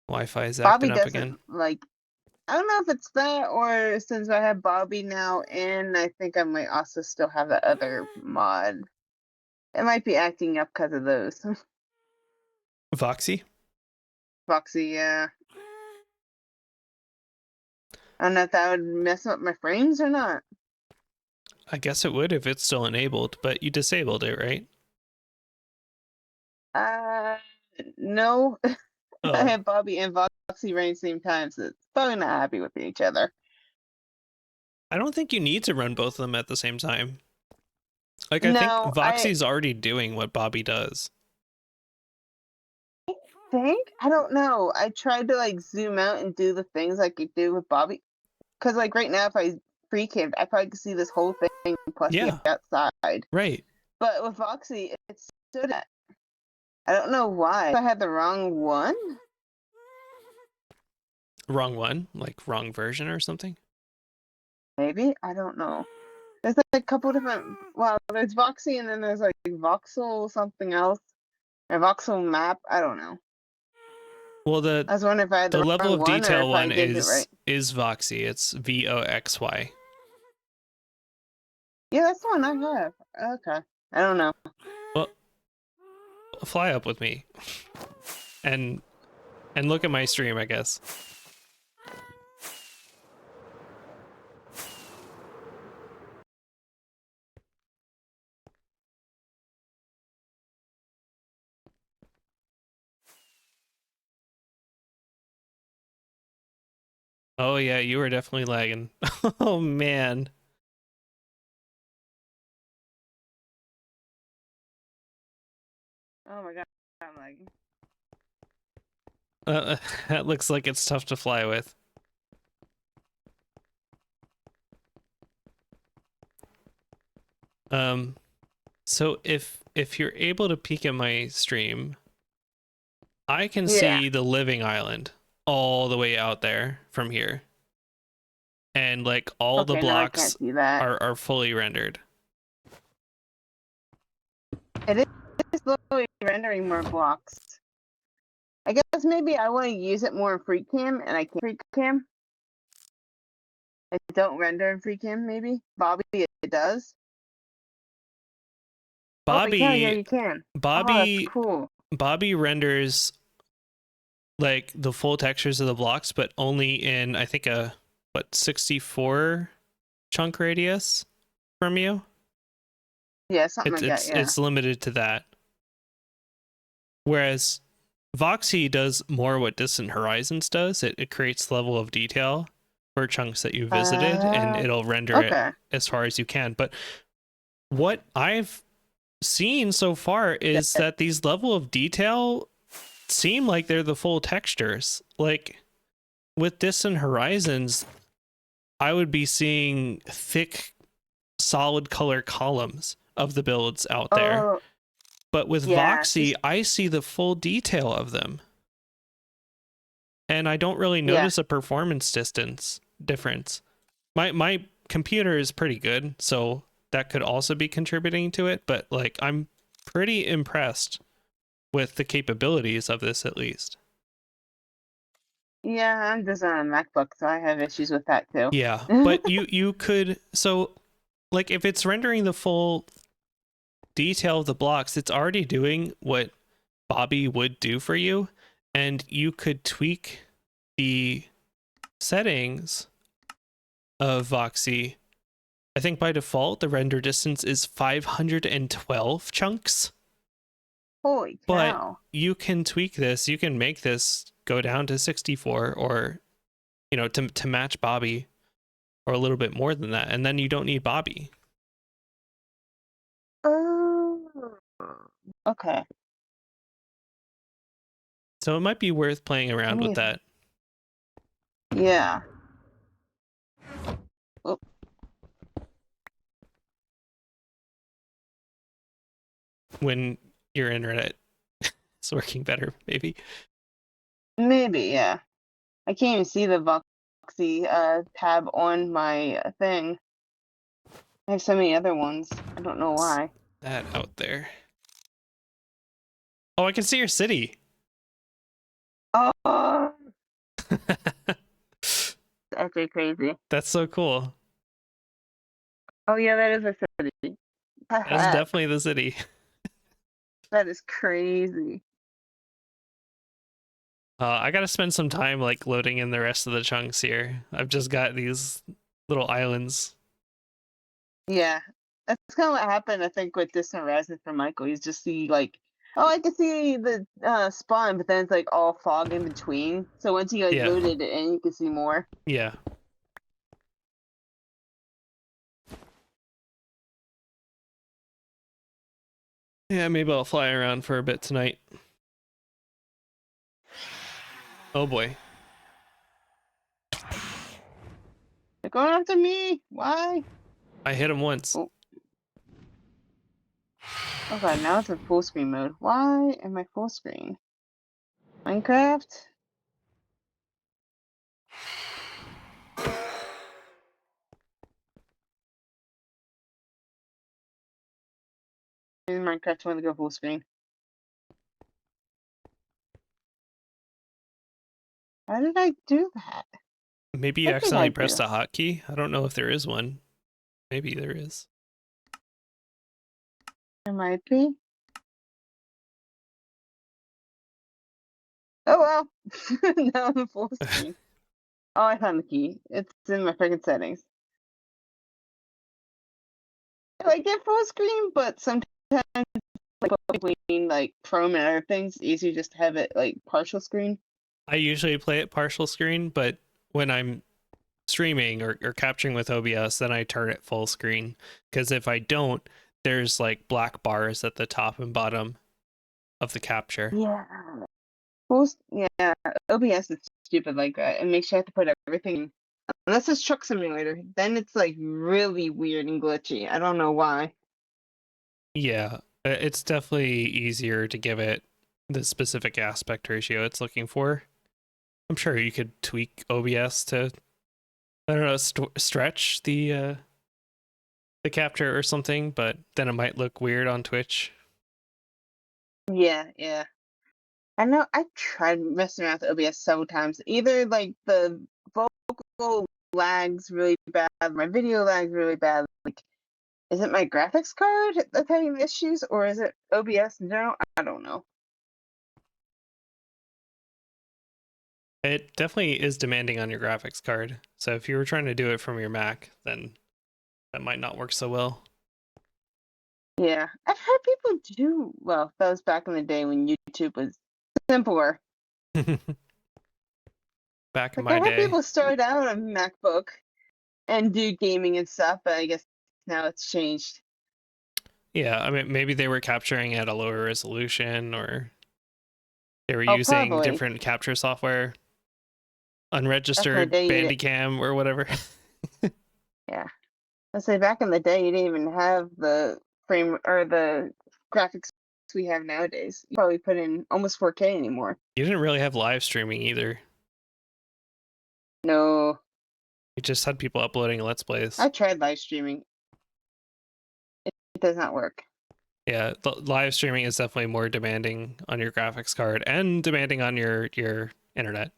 Wi-Fi is Bobby acting up again. doesn't like. I don't know if it's that or since I have Bobby now, and I think I might also still have the other mod. It might be acting up because of those. Voxy? Foxy, yeah. I don't know if that would mess up my frames or not. I guess it would if it's still enabled, but you disabled it, right? Uh, no. I Oh, have Bobby and Foxy running at the same time, so it's probably not happy with each other. I don't think you need to run both of them at the same time. Like I think No, I Voxy's already doing what Bobby does. think I don't know. I tried to like zoom out and do the things I could do with Bobby. Because like right now, if I pre-cammed, I probably could see this whole thing plus the Yeah, outside. right. But with Foxy, it's stood at. I don't know why. I had the wrong one. Wrong one, like wrong version or something. Maybe I don't know. There's like a couple different. Well, there's Voxy and then there's like Voxel something else or Voxel map. I don't know. Well, I was wondering if I had the the level wrong of one or detail if I one did it right. is Voxy. It's Voxy. Yeah, that's the one I have. Okay. I don't know. Well, fly up with me and look at my stream, I guess. Oh yeah, you were definitely lagging. Oh man. Oh my god. I'm lagging. That looks like it's tough to fly with. Um, so if you're able to peek at my stream, I can Yeah. see the living island all the way out there from here. And like all the Okay, no, I can't blocks see that. are fully rendered. It is slowly rendering more blocks. I guess maybe I want to use it more in free cam, and I can't free cam. I don't render in free cam, maybe. Bobby, it does. Oh, yeah, Bobby you can. Oh, that's Bobby cool. Bobby renders like the full textures of the blocks, but only in I think a 64 chunk radius from you. Yeah, something like that, yeah. It's limited to that. Whereas Voxy does more what Distant Horizons does. It creates level of detail for chunks that you visited, and it'll render it Okay. as far as you can. But what I've seen so far is that these level of detail seem like they're the full textures. Like with Distant Horizons, I would be seeing thick, solid color columns of the builds out there. Oh, But with yeah. Voxy, I see the full detail of them. and I don't really Yeah. notice a performance distance difference. My computer is pretty good, so that could also be contributing to it, but like I'm pretty impressed with the capabilities of this at least. Yeah, I'm just on a MacBook, so I have issues with that too. Yeah, but you could, so like if it's rendering the full detail of the blocks, it's already doing what Bobby would do for you, and you could tweak the settings of Voxy. I think by default the render distance is 512 chunks, Holy but cow. you can tweak this. You can make this go down to 64, or you know, to match Bobby, or a little bit more than that, and then you don't need Bobby. Oh. Okay. So it might be worth playing Let around with me. that. Yeah. Oh, When your internet is working better, maybe. maybe, yeah. I can't even see the Voxy tab on my thing. I have so many other ones. I don't know It's why. that out there. Oh, I can see your city. Oh, that's actually crazy. That's so cool. Oh yeah, that is a city. The That is heck? definitely the city. That is crazy. I gotta spend some time like loading in the rest of the chunks here. I've just got these little islands. Yeah. That's kind of what happened, I think, with Distant Horizon for Michael. You just see like, oh, I can see the spawn, but then it's like all fog in between. So once you like Yeah, loaded it in, you can see more. yeah, yeah. Maybe I'll fly around for a bit tonight. Oh boy, They're going after me. Why? I hit him once. Oh, oh god, now it's in full screen mode. Why am I full screen? Minecraft? Maybe Minecraft want to go full screen. Why did I do that? Maybe you What did I accidentally pressed do? a hotkey. I don't know if there is one. Maybe there is. There might be. Oh well. Now I'm in full screen. Oh, I found the key. It's in my freaking settings. I like it full screen, but sometimes like between like Chrome and other things, it's easier just to have it like partial screen. I usually play it partial screen, but when I'm streaming or capturing with OBS, then I turn it full screen. Because if I don't, there's like black bars at the top and bottom of the capture. Yeah. Yeah, OBS is stupid like that. It makes you have to put everything unless it's Truck Simulator. Then it's like really weird and glitchy. I don't know why. Yeah, it's definitely easier to give it the specific aspect ratio it's looking for. I'm sure you could tweak OBS to, I don't know, stretch the capture or something, but then it might look weird on Twitch. Yeah, yeah. I know I tried messing around with OBS several times. Either like the vocal lags really bad, my video lags really bad. Like, is it my graphics card that's having issues, or is it OBS in general? I don't know. It definitely is demanding on your graphics card. So if you were trying to do it from your Mac, then that might not work so well. Yeah, I've heard people do well. That was back in the day when YouTube was simpler. Back in Like I my heard day. people start out on MacBook and do gaming and stuff, but I guess now it's changed. Yeah, I mean, maybe they were capturing at a lower resolution, or they were Oh, using probably. different capture software, Back in the unregistered day, you did. Bandicam or whatever. Yeah. I say back in the day, you didn't even have the frame or the graphics we have nowadays. You probably put in almost 4K anymore. You didn't really have live streaming either. No, You just had people uploading Let's Plays. I tried live streaming. It does not work. Yeah, live streaming is definitely more demanding on your graphics card and demanding on your internet.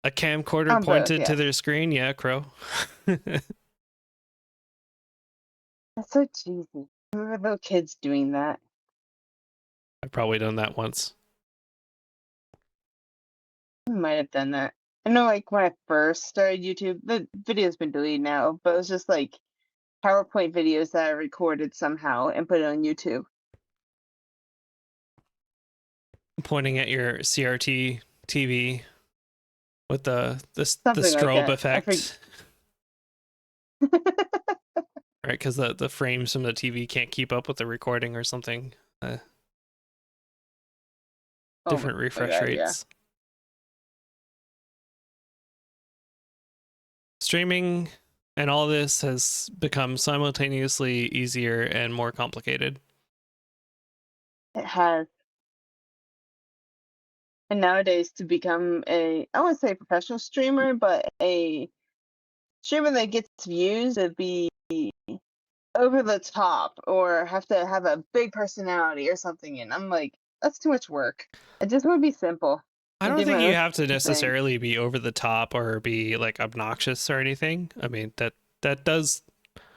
A camcorder On both, pointed to yes. their screen, yeah, Crow. That's so cheesy. Remember little kids doing that? I've probably done that once. I might have done that. I know, like when I first started YouTube, the video's been deleted now, but it was just like PowerPoint videos that I recorded somehow and put it on YouTube. Pointing at your CRT TV with the Something like strobe that. effect. Right, because the frames from the TV can't keep up with the recording or something. Oh Different my refresh God, yeah. rates. Streaming and all this has become simultaneously easier and more complicated. It has. And nowadays to become I wouldn't say a professional streamer, but a streamer that gets views to be over the top or have to have a big personality or something. And I'm like, that's too much work. I just want to be simple I and don't do think my you own have to thing. necessarily be over the top or be like obnoxious or anything. I mean, that does,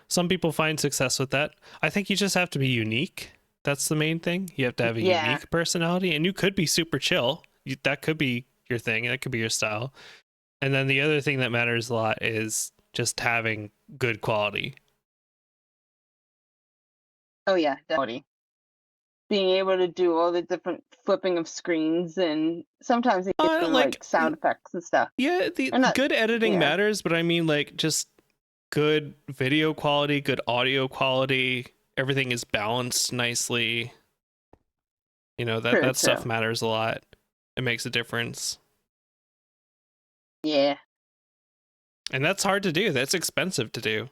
some people find success with that. I think you just have to be unique. That's the main thing. You have to have a Yeah. unique personality, and you could be super chill. That could be your thing. That could be your style. And then the other thing that matters a lot is just having good quality. Oh yeah, definitely. Being able to do all the different flipping of screens and sometimes even Like, like sound effects and stuff. yeah, the Or not, good editing yeah, matters, but I mean, like, just good video quality, good audio quality. Everything is balanced nicely. You know, true, that stuff true. matters a lot. It makes a difference. Yeah. And that's hard to do. That's expensive to do.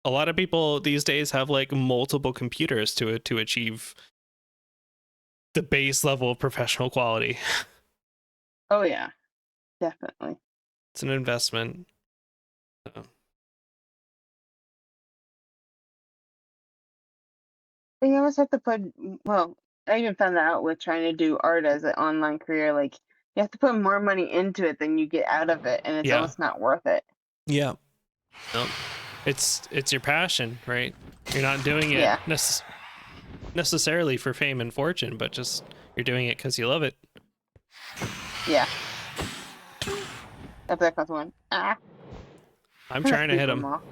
A lot of people these days have like multiple computers to achieve the base level of professional quality. Oh yeah, definitely. It's an investment. So, But you almost have to put, well, I even found that out with trying to do art as an online career. Like, you have to put more money into it than you get out of it, and it's yeah. almost not worth it. Yeah. No. It's your passion, right? You're not doing it Yeah, necessarily for fame and fortune, but just you're doing it because you love it. yeah. If that comes one. Ah, I'm I'm gonna trying to sleep hit them him. off.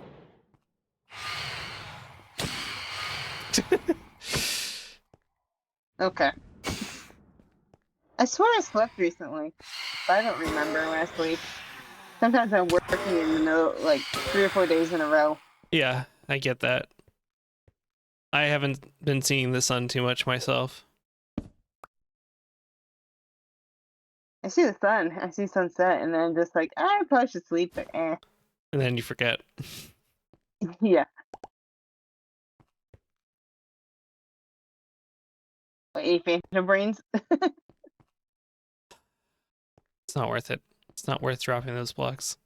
Okay. I swear I slept recently, but I don't remember when I sleep. Sometimes I'm working in the middle, like 3 or 4 days in a row. Yeah, I get that. I haven't been seeing the sun too much myself. I see the sun, I see sunset, and then I'm just like, I probably should sleep, but And then you forget. yeah. Any phantom brains? It's not worth it. It's not worth dropping those blocks.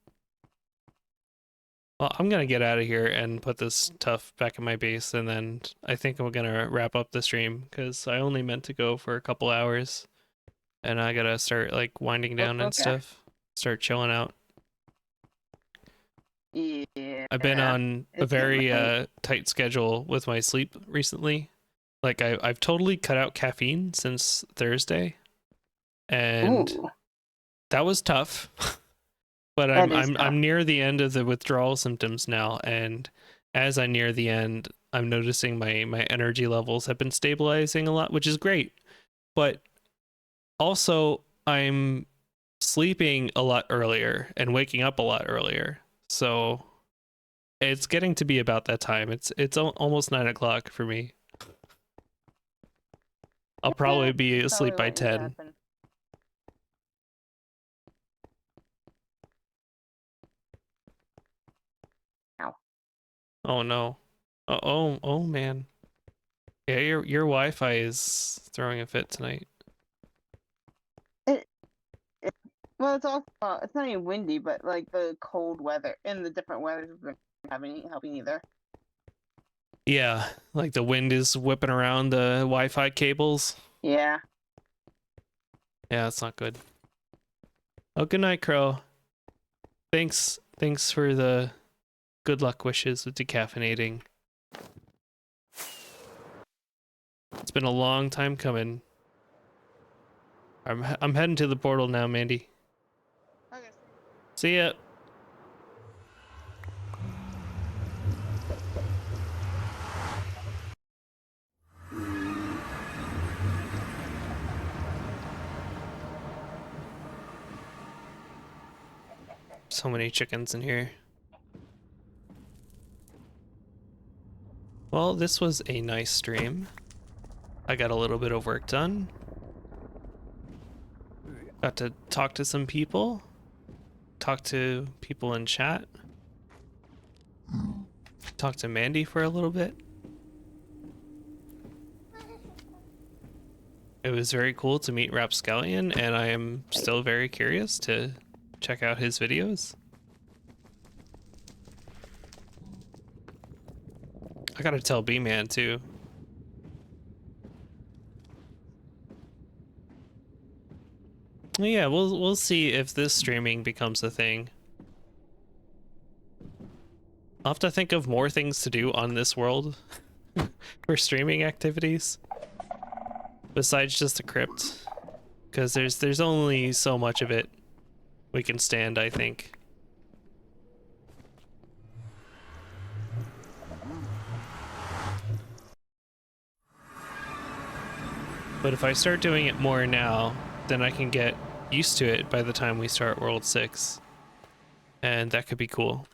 Well, I'm gonna get out of here and put this tough back in my base, and then I think I'm gonna wrap up the stream because I only meant to go for a couple hours, and I gotta start like winding Oh, down and okay. stuff. Start chilling out. I've been Yeah. on a It's getting very late. tight schedule with my sleep recently. Like I've totally cut out caffeine since Thursday, and Ooh, that was tough. But that is tough. I'm near the end of the withdrawal symptoms now, and as I near the end, I'm noticing my energy levels have been stabilizing a lot, which is great. But also I'm sleeping a lot earlier and waking up a lot earlier. So it's getting to be about that time. It's almost 9 o'clock for me. I'll probably be Probably asleep by what needs to 10. happen. Ow. Oh no. Oh man. Yeah, your Wi-Fi is throwing a fit tonight. It, it, Well, it's also it's not even windy, but like the cold weather and the different weathers have been helping either. Yeah, like the wind is whipping around the Wi-Fi cables. Yeah. Yeah, it's not good. Oh, good night, Crow. Thanks for the good luck wishes with decaffeinating. It's been a long time coming. I'm heading to the portal now, Mandy. Okay. See ya. So many chickens in here. Well, this was a nice stream. I got a little bit of work done. Got to talk to some people. Talk to people in chat. Talk to Mandy for a little bit. It was very cool to meet Rapscallion, and I am still very curious to check out his videos. I gotta tell B-Man too. Yeah, we'll see if this streaming becomes a thing. I'll have to think of more things to do on this world for streaming activities besides just the crypt, because there's only so much of it we can stand, I think. But if I start doing it more now, then I can get used to it by the time we start World 6. And that could be cool.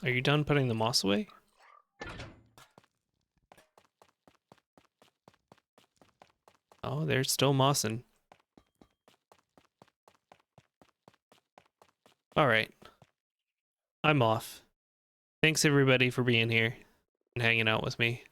Are you done putting the moss away? Oh, there's still mossing. Alright. I'm off. Thanks everybody for being here and hanging out with me.